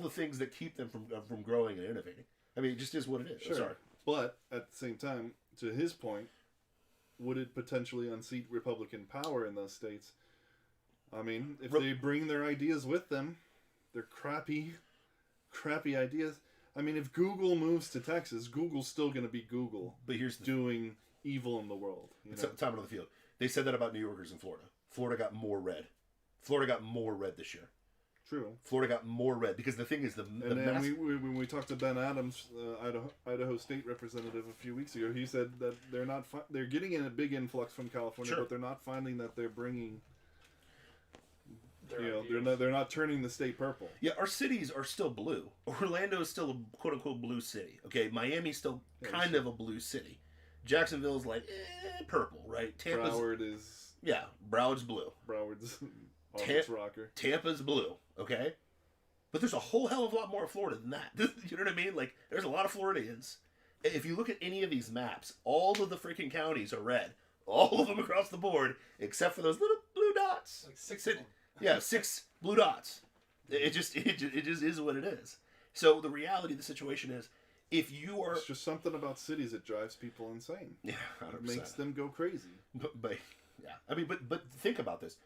the things that keep them from growing and innovating. I mean, it just is what it is. Sure. Sorry. But at the same time, to his point, would it potentially unseat Republican power in those states? I mean, if they bring their ideas with them, their crappy ideas. I mean, if Google moves to Texas, Google's still going to be Google. But here's the doing evil in the world. You know? time on the field. They said that about New Yorkers in Florida. Florida got more red. Florida got more red this year. True. Florida got more red because the thing is And then when we talked to Ben Adams, Idaho State representative, a few weeks ago, he said that they're getting in a big influx from California, Sure. but they're not finding that they're bringing. Their ideas. They're not turning the state purple. Yeah, our cities are still blue. Orlando is still a quote unquote blue city. Okay, Miami's still kind of a blue city. Jacksonville's like purple, right? Tampa's Broward is Broward's blue. Broward's August rocker. Tampa's blue. Okay, but there's a whole hell of a lot more of Florida than that. You know what I mean? Like, there's a lot of Floridians. If you look at any of these maps, all of the freaking counties are red. All of them across the board, except for those little blue dots. Like 6 of them. Yeah, 6 blue dots. It just is what it is. So the reality of the situation is, if you are, It's just something about cities that drives people insane. yeah, It 100%. makes them go crazy. But yeah, I mean, but think about this.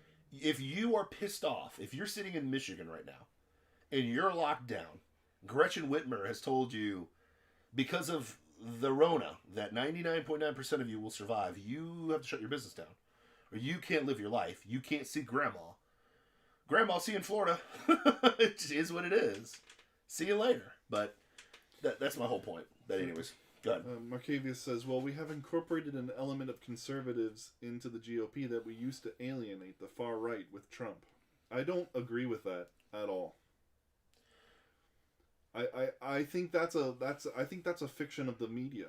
If you are pissed off, if you're sitting in Michigan right now, and you're locked down, Gretchen Whitmer has told you, because of the Rona, that 99.9% of you will survive. You have to shut your business down, or you can't live your life. You can't see Grandma. Grandma, see you in Florida. It is what it is. See you later. But that's my whole point. But anyways, go ahead. Marcavius says, well, we have incorporated an element of conservatives into the GOP that we used to alienate the far right with Trump. I don't agree with that at all. I think that's a fiction of the media.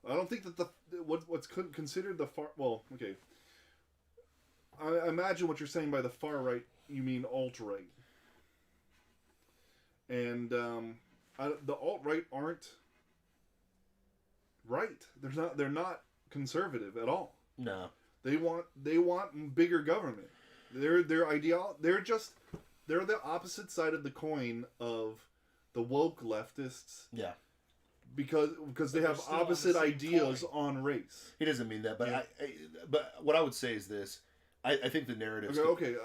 I don't think that what's considered the far, well, okay. I imagine what you're saying by the far right, you mean alt-right. And the alt-right aren't right. They're not conservative at all. No. They want bigger government. They're the opposite side of the coin of the woke leftists. Yeah. Because they They're have still on the opposite same ideas coin. on race. He doesn't mean that, but Yeah. but what I would say is this: I think the narrative. Okay.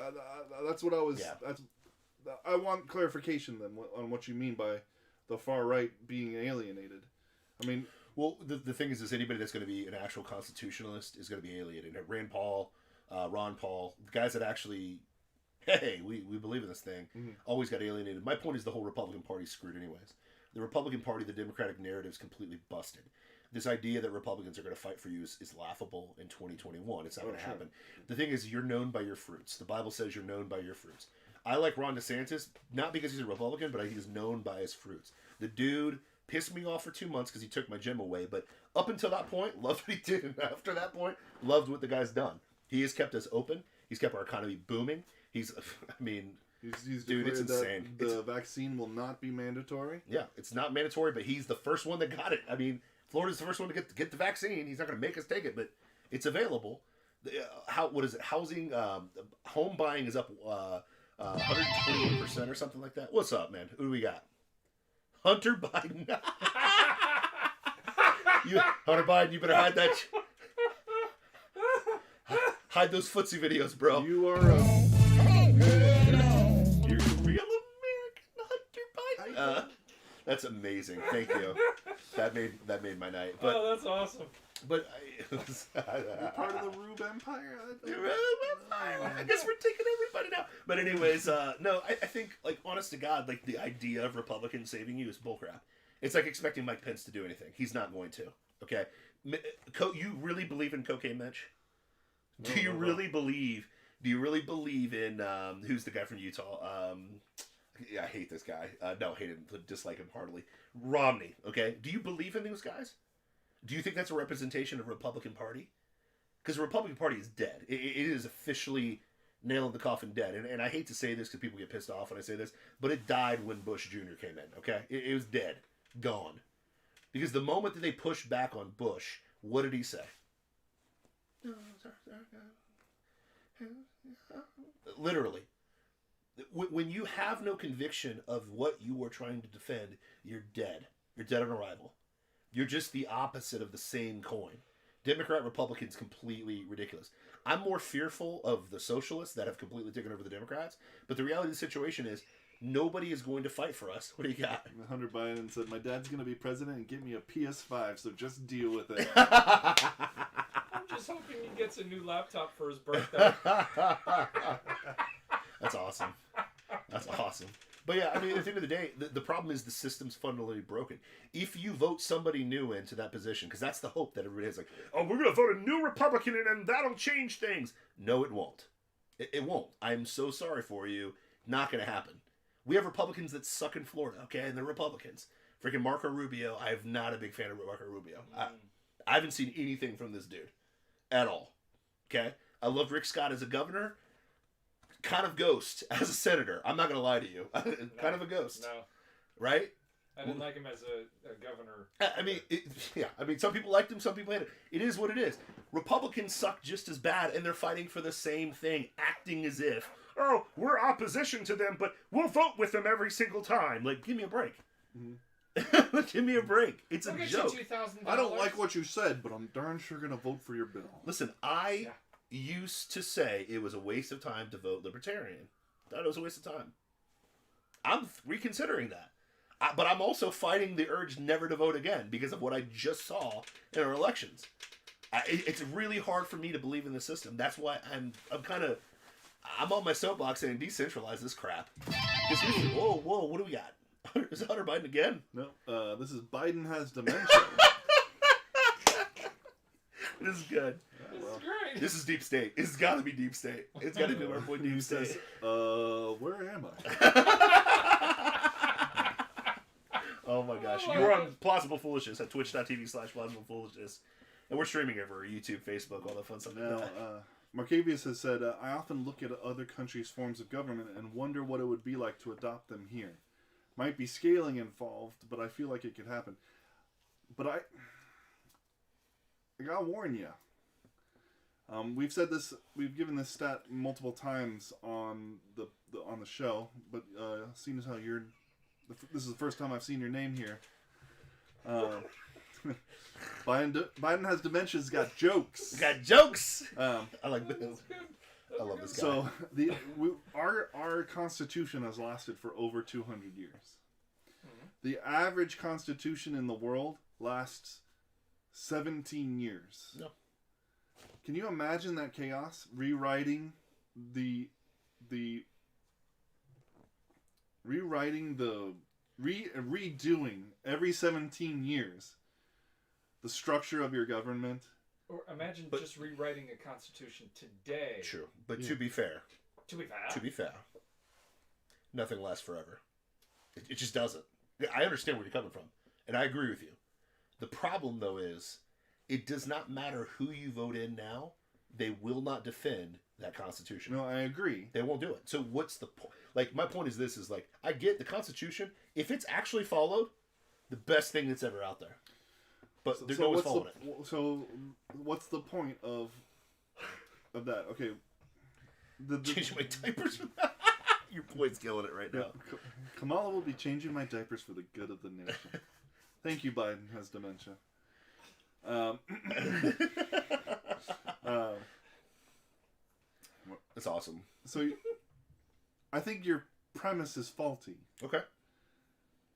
That's what I was. Yeah. I want clarification then on what you mean by the far right being alienated. I mean, well, the thing is anybody that's going to be an actual constitutionalist is going to be alienated. Rand Paul, Ron Paul, the guys that actually, hey, we believe in this thing, always got alienated. My point is the whole Republican Party's screwed anyways. The Republican Party, the Democratic narrative is completely busted. This idea that Republicans are going to fight for you is laughable in 2021. It's not going to happen. The thing is, you're known by your fruits. The Bible says you're known by your fruits. I like Ron DeSantis, not because he's a Republican, but he's known by his fruits. The dude pissed me off for 2 months because he took my gym away, but up until that point, loved what he did, and after that point, loved what the guy's done. He has kept us open. He's kept our economy booming. He's dude, it's insane. The vaccine will not be mandatory. Yeah, it's not mandatory, but he's the first one that got it. I mean, Florida's the first one to get the vaccine. He's not going to make us take it, but it's available. What is it? Housing, home buying is up 121% or something like that. What's up, man? Who do we got? Hunter Biden. Hunter Biden, you better hide that. Hide those footsie videos, bro. You are You're a real American Hunter Biden. That's amazing. Thank you. That made my night. But, oh, that's awesome. But you're part of the Rube Empire. I guess we're taking everybody now. But anyways, no, I think, like, honest to God, like, the idea of Republicans saving you is bullcrap. It's like expecting Mike Pence to do anything. He's not going to. Okay? You really believe in cocaine, Mitch? Do you really believe in, who's the guy from Utah? Yeah, I hate this guy. No, hate him, dislike him heartily. Romney, okay? Do you believe in those guys? Do you think that's a representation of the Republican Party? Because the Republican Party is dead. It is officially nail in the coffin dead. And I hate to say this because people get pissed off when I say this, but it died when Bush Jr. came in, okay? It was dead. Gone. Because the moment that they pushed back on Bush, what did he say? Literally. When you have no conviction of what you are trying to defend, you're dead. You're dead on arrival. You're just the opposite of the same coin. Democrat, Republicans, completely ridiculous. I'm more fearful of the socialists that have completely taken over the Democrats, but the reality of the situation is nobody is going to fight for us. What do you got? Hunter Biden said, my dad's going to be president and get me a PS5, so just deal with it. I'm just hoping he gets a new laptop for his birthday. That's awesome. That's awesome. But yeah, I mean, at the end of the day, the problem is the system's fundamentally broken. If you vote somebody new into that position, because that's the hope that everybody has, like, oh, we're going to vote a new Republican in and that'll change things. No, it won't. It won't. I'm so sorry for you. Not going to happen. We have Republicans that suck in Florida, okay? And they're Republicans. Freaking Marco Rubio, I'm not a big fan of Marco Rubio. I haven't seen anything from this dude at all, okay? I love Rick Scott as a governor. Kind of ghost as a senator. I'm not going to lie to you. Kind of a ghost. No. Right? I didn't like him as a governor. I mean, some people liked him, some people hated him. It is what it is. Republicans suck just as bad, and they're fighting for the same thing, acting as if, oh, we're opposition to them, but we'll vote with them every single time. Like, give me a break. Mm-hmm. Give me a break. It's a joke. I don't like what you said, but I'm darn sure going to vote for your bill. Listen, I used to say it was a waste of time to vote Libertarian. I thought it was a waste of time. I'm reconsidering that. But I'm also fighting the urge never to vote again because of what I just saw in our elections. It's really hard for me to believe in the system. That's why I'm on my soapbox saying decentralize this crap. Whoa, what do we got? Is it Hunter Biden again? No, this is Biden has dementia. This is good. This is great. This is deep state. It's got to be deep state. It's got to be our boy deep state. Says, where am I? Oh my gosh. You're on Plausible Foolishness at twitch.tv/Plausible Foolishness. And we're streaming over YouTube, Facebook, all that fun stuff. Now, Marcavius has said, I often look at other countries' forms of government and wonder what it would be like to adopt them here. Might be scaling involved, but I feel like it could happen. But I gotta warn you. We've said this. We've given this stat multiple times on the show. But seeing as how this is the first time I've seen your name here. Biden has dementia's got jokes. Got jokes. I like this. I love this guy. So our Constitution has lasted for over 200 years. The average Constitution in the world lasts 17 years. No. Can you imagine that chaos? Redoing every 17 years the structure of your government. Or imagine just rewriting a constitution today. True, but to be fair, To be fair. nothing lasts forever. It just doesn't. I understand where you're coming from, and I agree with you. The problem, though, is it does not matter who you vote in now. They will not defend that Constitution. No, I agree. They won't do it. So what's the point? Like, my point is this, is like, I get the Constitution. If it's actually followed, the best thing that's ever out there. But they're always following it. So what's the point of that? Okay. Changing my diapers? Your boy's killing it right now. Kamala will be changing my diapers for the good of the nation. Thank you, Biden has dementia. That's awesome. So I think your premise is faulty. Okay.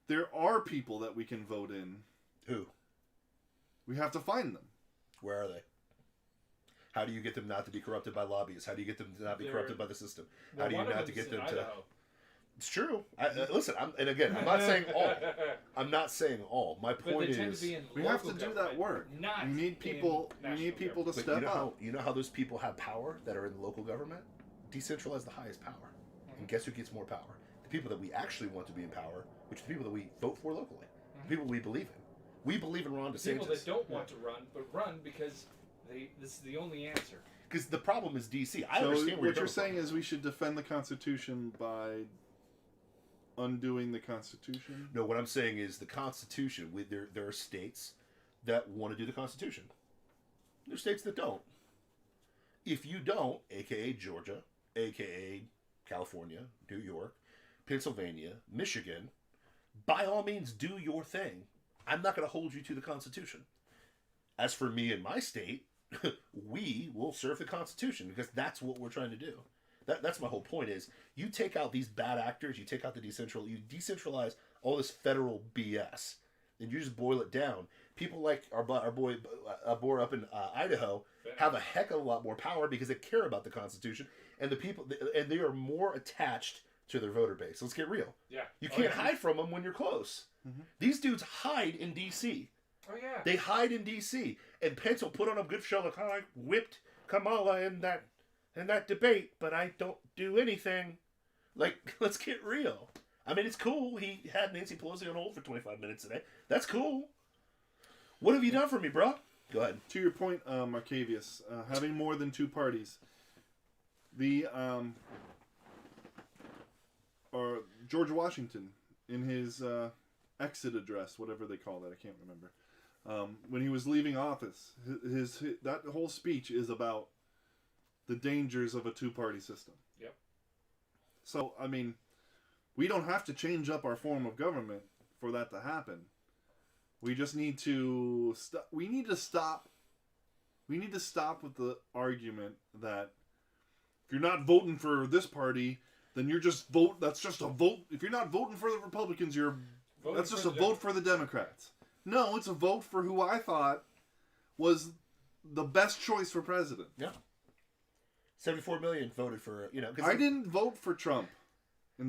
There are people that we can vote in. Who? We have to find them. Where are they? How do you get them not to be corrupted by lobbyists? How do you get them to not be corrupted by the system? How do you not to get them to... Idaho. It's true. Listen, and again, I'm not saying all. I'm not saying all. My point is, we have to do that work. We need people. We need people to step up. You know how those people have power that are in local government? Decentralize the highest power, and guess who gets more power? The people that we actually want to be in power, which are the people that we vote for locally, the people we believe in. We believe in Ron DeSantis. People that don't want to run, but run because this is the only answer. Because the problem is DC. I understand what you're saying is we should defend the Constitution by undoing the Constitution? No, what I'm saying is the Constitution. There are states that want to do the Constitution. There are states that don't. If you don't, aka Georgia, aka California, New York, Pennsylvania, Michigan, by all means do your thing. I'm not going to hold you to the Constitution. As for me and my state, we will serve the Constitution because that's what we're trying to do. That's my whole point is you take out these bad actors, you take out you decentralize all this federal BS, and you just boil it down. People like our boy Boar up in Idaho have a heck of a lot more power because they care about the Constitution, and and they are more attached to their voter base. Let's get real. Yeah. You can't hide from them when you're close. Mm-hmm. These dudes hide in D.C. Oh, yeah. They hide in D.C. And Pence will put on a good show like, I whipped Kamala in that debate, but I don't do anything. Like, let's get real. I mean, it's cool. He had Nancy Pelosi on hold for 25 minutes today. That's cool. What have you done for me, bro? Go ahead. To your point, Marcavius, having more than two parties, or George Washington, in his exit address, whatever they call that, I can't remember, when he was leaving office, that whole speech is about the dangers of a two-party system. Yep. So, I mean, we don't have to change up our form of government for that to happen. We just need to we need to stop with the argument that if you're not voting for this party, then you're just vote. That's just a vote. If you're not voting for the Republicans, that's just a vote for the Democrats. No, it's a vote for who I thought was the best choice for president. Yeah. 74 million voted for, I didn't vote for Trump in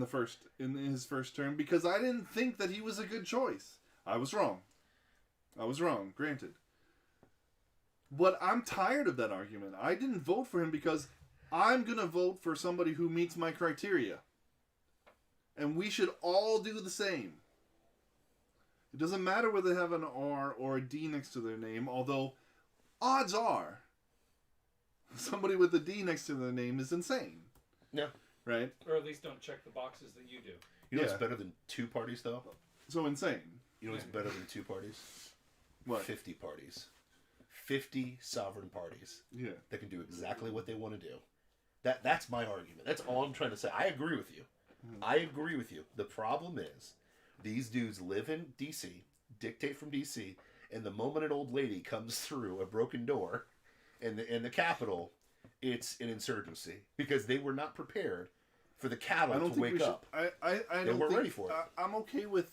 his first term because I didn't think that he was a good choice. I was wrong, granted. But I'm tired of that argument. I didn't vote for him because I'm going to vote for somebody who meets my criteria. And we should all do the same. It doesn't matter whether they have an R or a D next to their name, although odds are somebody with a D next to their name is insane. Yeah. Right? Or at least don't check the boxes that you do. You know what's better than two parties, though? So insane. You know what's better than two parties? What? 50 parties. 50 sovereign parties. Yeah. That can do exactly what they want to do. That's my argument. That's all I'm trying to say. I agree with you. I agree with you. The problem is, these dudes live in D.C., dictate from D.C., and the moment an old lady comes through a broken door in the Capitol, it's an insurgency because they were not prepared for the cattle I don't to think wake we should. up. I They don't weren't think, ready for it. I'm okay with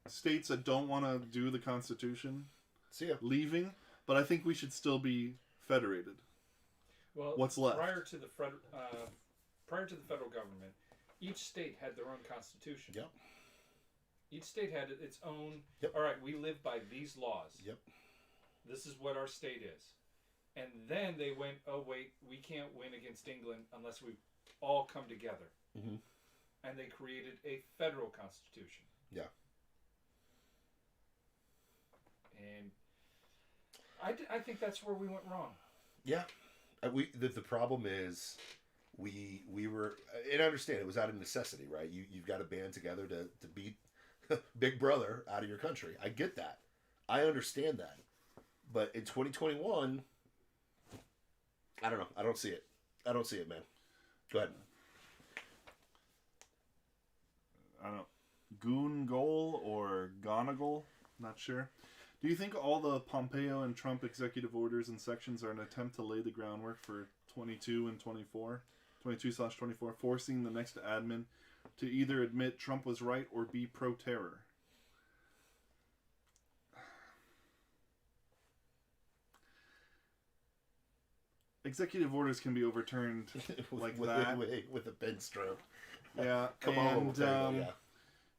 states that don't want to do the Constitution See ya. leaving, but I think we should still be federated. Well, What's left? prior to the federal government, each state had their own constitution. Yep. Each state had its own. Yep. All right, we live by these laws. Yep. This is what our state is. And then they went, oh wait, we can't win against England unless we all come together. Mm-hmm. And they created a federal constitution. Yeah. And I think that's where we went wrong. Yeah. The problem is we were, and I understand it was out of necessity, right? You've got to band together to beat Big Brother out of your country. I get that. I understand that. But in 2021, I don't know. I don't see it. I don't see it, man. Go ahead. I don't know. Goon-gol or Gonagle? Not sure. Do you think all the Pompeo and Trump executive orders and sections are an attempt to lay the groundwork for 22 and 24? 22/24, forcing the next admin to either admit Trump was right or be pro-terror? Executive orders can be overturned like that. With a pen stroke. Yeah, Come on. We'll take it, yeah.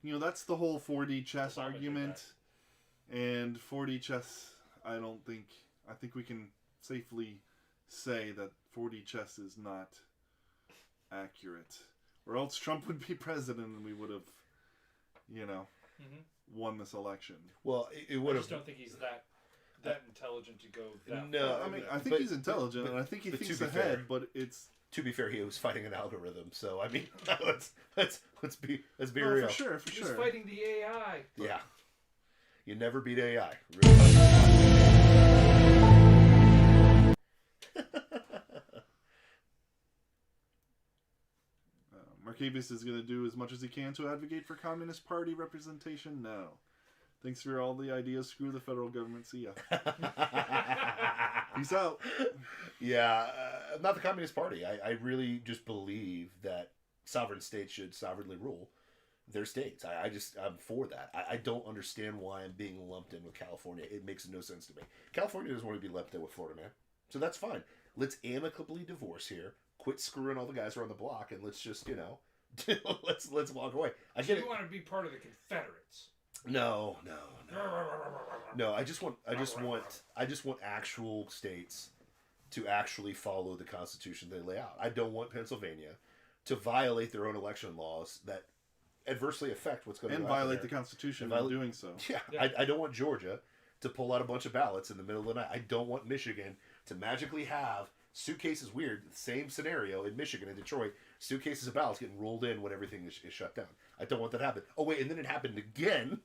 You know, that's the whole 4D chess Obama did argument. And 4D chess, I think we can safely say that 4D chess is not accurate. Or else Trump would be president and we would have, won this election. Well, it would I have. just don't think he's that intelligent to go that No, far. I mean, I think he's intelligent, and I think he thinks ahead, but it's... To be fair, he was fighting an algorithm, so I mean, let's be Oh, real. for sure. He was fighting the AI. Yeah, you never beat AI. Markavius is going to do as much as he can to advocate for Communist Party representation. No. Thanks for all the ideas. Screw the federal government. See ya. Peace out. Yeah, not the Communist Party. I really just believe that sovereign states should sovereignly rule their states. I'm for that. I don't understand why I'm being lumped in with California. It makes no sense to me. California doesn't want to be lumped in with Florida, man. So that's fine. Let's amicably divorce here. Quit screwing all the guys around the block, and let's just let's walk away. I So get you it. want to be part of the Confederates? No. I just want actual states to actually follow the Constitution they lay out. I don't want Pennsylvania to violate their own election laws that adversely affect what's going to And happen violate there. the Constitution And by doing so. Yeah. I don't want Georgia to pull out a bunch of ballots in the middle of the night. I don't want Michigan to magically have suitcases. Weird, same scenario in Michigan and Detroit. Suitcases of ballots getting rolled in when everything is shut down. I don't want that to happen. Oh wait, and then it happened again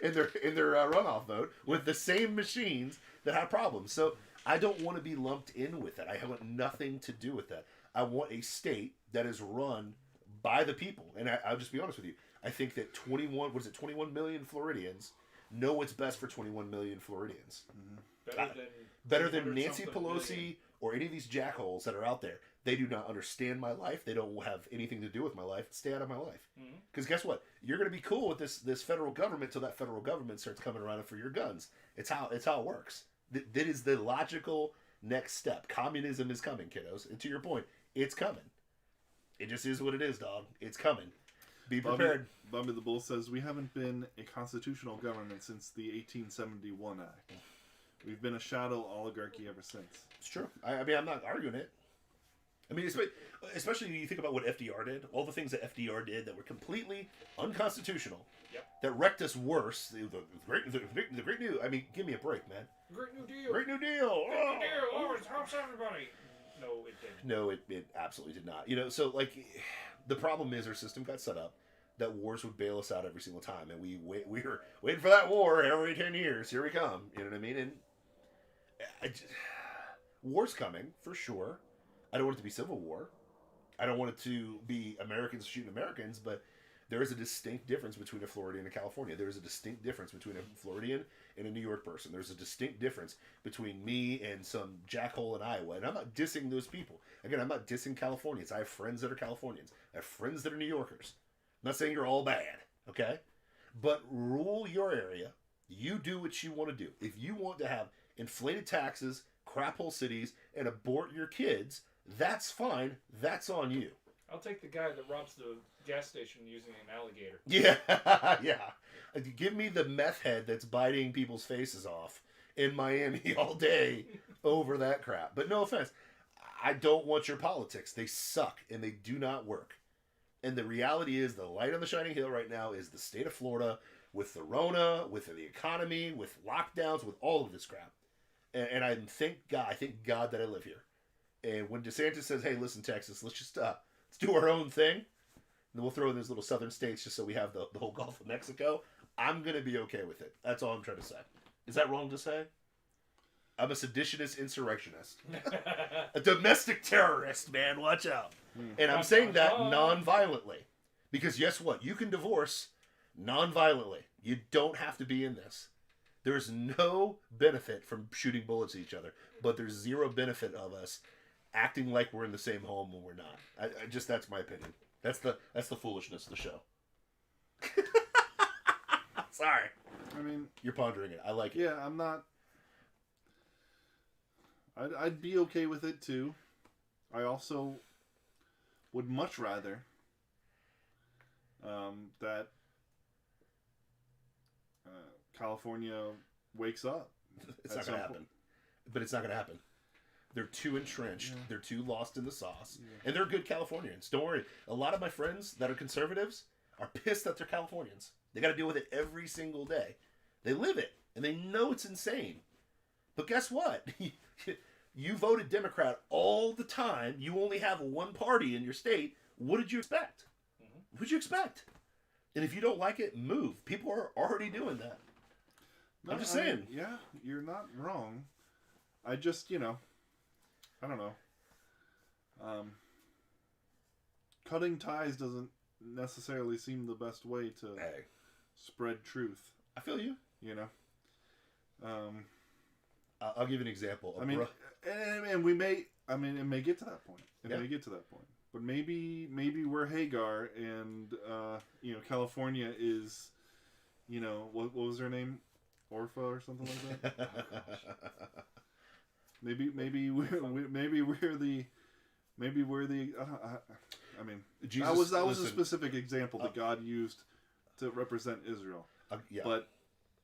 in their runoff vote with the same machines that had problems. So I don't want to be lumped in with that. I want nothing to do with that. I want a state that is run by the people. And I'll just be honest with you. I think that 21 million Floridians know what's best for 21 million Floridians. Better than Nancy Pelosi or any of these jackholes that are out there. They do not understand my life. They don't have anything to do with my life. Stay out of my life. Because guess what? You're going to be cool with this federal government till that federal government starts coming around for your guns. It's how it works. That is the logical next step. Communism is coming, kiddos. And to your point, it's coming. It just is what it is, dog. It's coming. Be prepared. Bobby the Bull says, we haven't been a constitutional government since the 1871 Act. We've been a shadow oligarchy ever since. It's true. I mean, I'm not arguing it. I mean, especially when you think about what FDR did, all the things that FDR did that were completely unconstitutional, that wrecked us worse. The great new. I mean, give me a break, man. Great New Deal. Great New Deal. Great New Deal. Oh, it helps everybody. No, it didn't. No, it absolutely did not. So like, the problem is our system got set up that wars would bail us out every single time, and we were waiting for that war every 10 years. Here we come. You know what I mean? And war's coming for sure. I don't want it to be civil war. I don't want it to be Americans shooting Americans, but There is a distinct difference between a Floridian and a California. There is a distinct difference between a Floridian and a New York person. There's a distinct difference between me and some jackhole in Iowa. And I'm not dissing those people. Again, I'm not dissing Californians. I have friends that are Californians. I have friends that are New Yorkers. I'm not saying you're all bad, okay? But rule your area. You do what you want to do. If you want to have inflated taxes, crap hole cities, and abort your kids, that's fine. That's on you. I'll take the guy that robs the gas station using an alligator. Yeah, yeah. Give me the meth head that's biting people's faces off in Miami all day over that crap. But no offense, I don't want your politics. They suck and they do not work. And the reality is, the light on the shining hill right now is the state of Florida with the Rona, with the economy, with lockdowns, with all of this crap. And I thank God that I live here. And when DeSantis says, "Hey, listen, Texas, let's do our own thing," and then we'll throw in those little southern states just so we have the whole Gulf of Mexico, I'm going to be okay with it. That's all I'm trying to say. Is that wrong to say? I'm a seditionist insurrectionist. A domestic terrorist, man. Watch out. And I'm saying that non-violently. Because guess what? You can divorce non-violently. You don't have to be in this. There's no benefit from shooting bullets at each other, but there's zero benefit of us acting like we're in the same home when we're not. I just, that's my opinion. That's the foolishness of the show. Sorry. I mean, you're pondering it. I like it. Yeah, I'm not. I'd be okay with it too. I also would much rather that California wakes up. It's not going to happen. But it's not going to happen. They're too entrenched. Yeah. They're too lost in the sauce. Yeah. And they're good Californians. Don't worry. A lot of my friends that are conservatives are pissed that they're Californians. They got to deal with it every single day. They live it. And they know it's insane. But guess what? You voted Democrat all the time. You only have one party in your state. What did you expect? Mm-hmm. What did you expect? And if you don't like it, move. People are already doing that. No, I'm just saying. Yeah, you're not wrong. I just, I don't know. Cutting ties doesn't necessarily seem the best way to spread truth. I feel you. I'll give you an example. I mean, and we may. I mean, it may get to that point. May get to that point. But maybe we're Hagar, and California is, what was her name, Orpha or something like that. Oh, maybe we're the. I mean, Jesus, that was a specific example that God used to represent Israel. Yeah. But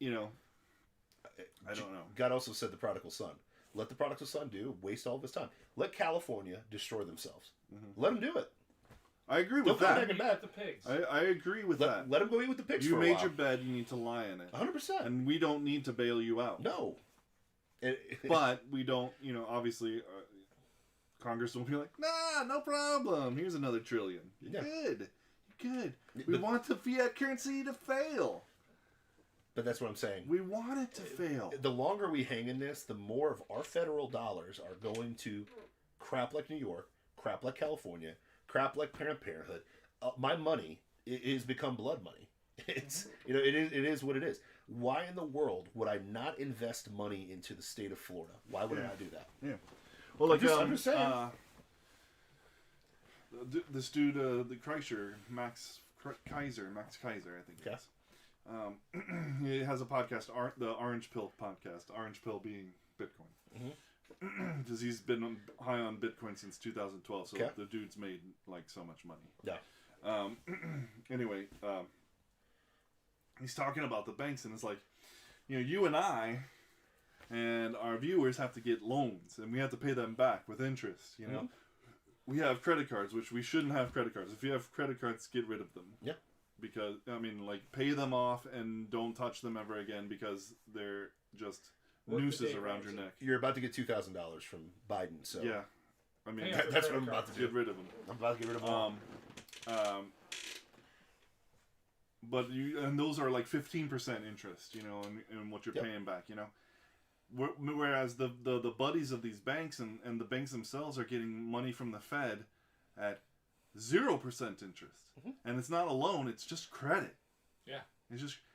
I don't know. God also said the prodigal son. Let the prodigal son waste all of his time. Let California destroy themselves. Mm-hmm. Let them do it. I agree with that. Don't back the pigs. I agree with that. Let them go eat with the pigs. You made your bed. You need to lie in it. 100%. And we don't need to bail you out. No. But we don't. Obviously, Congress will be like, "Nah, no problem. Here's another trillion. You're good. You're good. We want the fiat currency to fail." But that's what I'm saying. We want it to fail. The longer we hang in this, the more of our federal dollars are going to crap like New York, crap like California, crap like Planned Parenthood. My money has become blood money. It's it is what it is. Why in the world would I not invest money into the state of Florida? Why would I not do that? Yeah. Well, like I'm just saying. This dude, the Kreischer, Max Kaiser, I think. Okay. He has a podcast, the Orange Pill podcast. Orange Pill being Bitcoin, because he's been high on Bitcoin since 2012. So the dude's made like so much money. Yeah. Anyway, he's talking about the banks, and it's like, you and I, and our viewers have to get loans, and we have to pay them back with interest. Mm-hmm. We have credit cards, which we shouldn't have credit cards. If you have credit cards, get rid of them. Yeah. Because, pay them off and don't touch them ever again, because they're just nooses around your neck. You're about to get $2,000 from Biden, so... Yeah. That's what I'm about to do. Get rid of them. I'm about to get rid of them all. But and those are like 15% interest, in what you're paying back, Whereas the buddies of these banks and the banks themselves are getting money from the Fed at 0% interest. And it's not a loan, it's just credit. Yeah.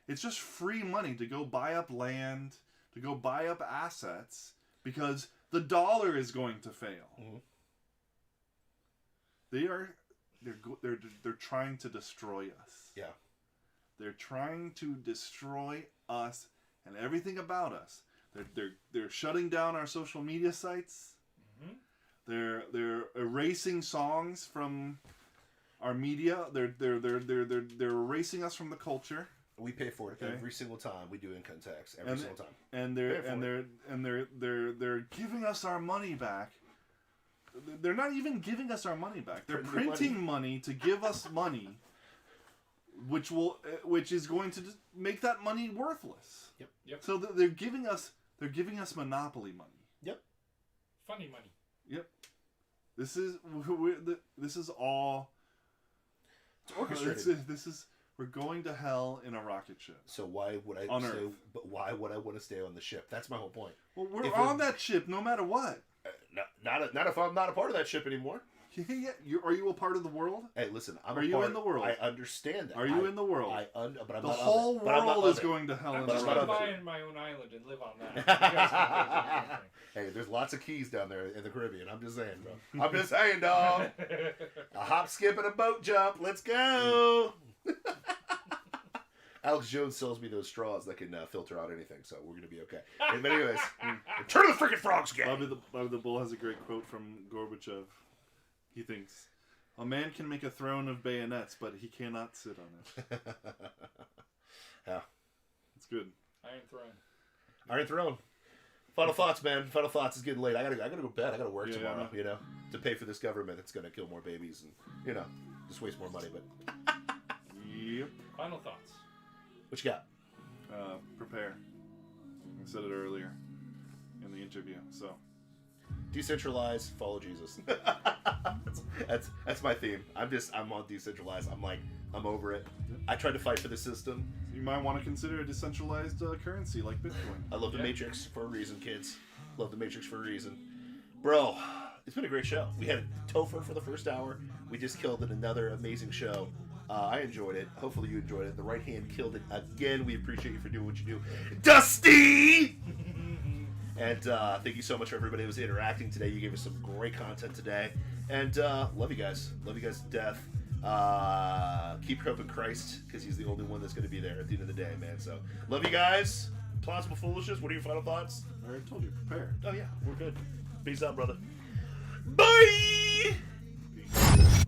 It's just free money to go buy up land, to go buy up assets, because the dollar is going to fail. They're trying to destroy us. Yeah. They're trying to destroy us and everything about us. They're shutting down our social media sites. They're erasing songs from our media. They're erasing us from the culture. We pay for it every single time we do income tax. Every single time. And they're giving us our money back. They're not even giving us our money back. They're printing money to give us money, which is going to just make that money worthless. Yep. So they're giving us monopoly money. Yep. Funny money. Yep. This is all. It's orchestrated. We're going to hell in a rocket ship. So why would I On stay? Earth. But why would I want to stay on the ship? That's my whole point. Well, we're on that ship no matter what. Not if I'm not a part of that ship anymore. Yeah. Are you a part of the world? Hey, listen. Are you in the world? I understand that. Are you in the world? But I'm The not whole of it. But I'm not world of is it. going to hell in I'm a just not going to of rocket buy ship. in my own island and live on that. You guys can do Hey, there's lots of keys down there in the Caribbean. I'm just saying, bro. I'm just saying, dog. A hop, skip, and a boat jump. Let's go. Alex Jones sells me those straws that can filter out anything, so we're gonna be okay. But anyways, turn the freaking frogs game. Bobby the Bull has a great quote from Gorbachev. He thinks, "A man can make a throne of bayonets, but he cannot sit on it." Yeah, it's good. Iron Throne. Iron Throne. Final thoughts, man. Final thoughts is getting late. I gotta go to bed. I gotta work tomorrow. man. You know, to pay for this government that's gonna kill more babies and just waste more money. But Yep. Final thoughts. what you got? Prepare. I said it earlier in the interview. So Decentralize. Follow Jesus. that's my theme. I'm on decentralized. I'm over it. I tried to fight for the system. you might want to consider a decentralized currency like Bitcoin. I love the Matrix for a reason, kids. Love the Matrix for a reason. Bro, it's been a great show. We had Topher for the first hour. We just killed it. Another amazing show. I enjoyed it. Hopefully you enjoyed it. The right hand killed it again. We appreciate you for doing what you do. Dusty! And thank you so much for everybody who was interacting today. You gave us some great content today. And love you guys. Love you guys to death. Keep your hope in Christ, because he's the only one that's going to be there at the end of the day, man. So, love you guys. Plausible Foolishness, what are your final thoughts? I already told you, prepare. Oh, yeah, we're good. Peace out, brother. Bye! Peace.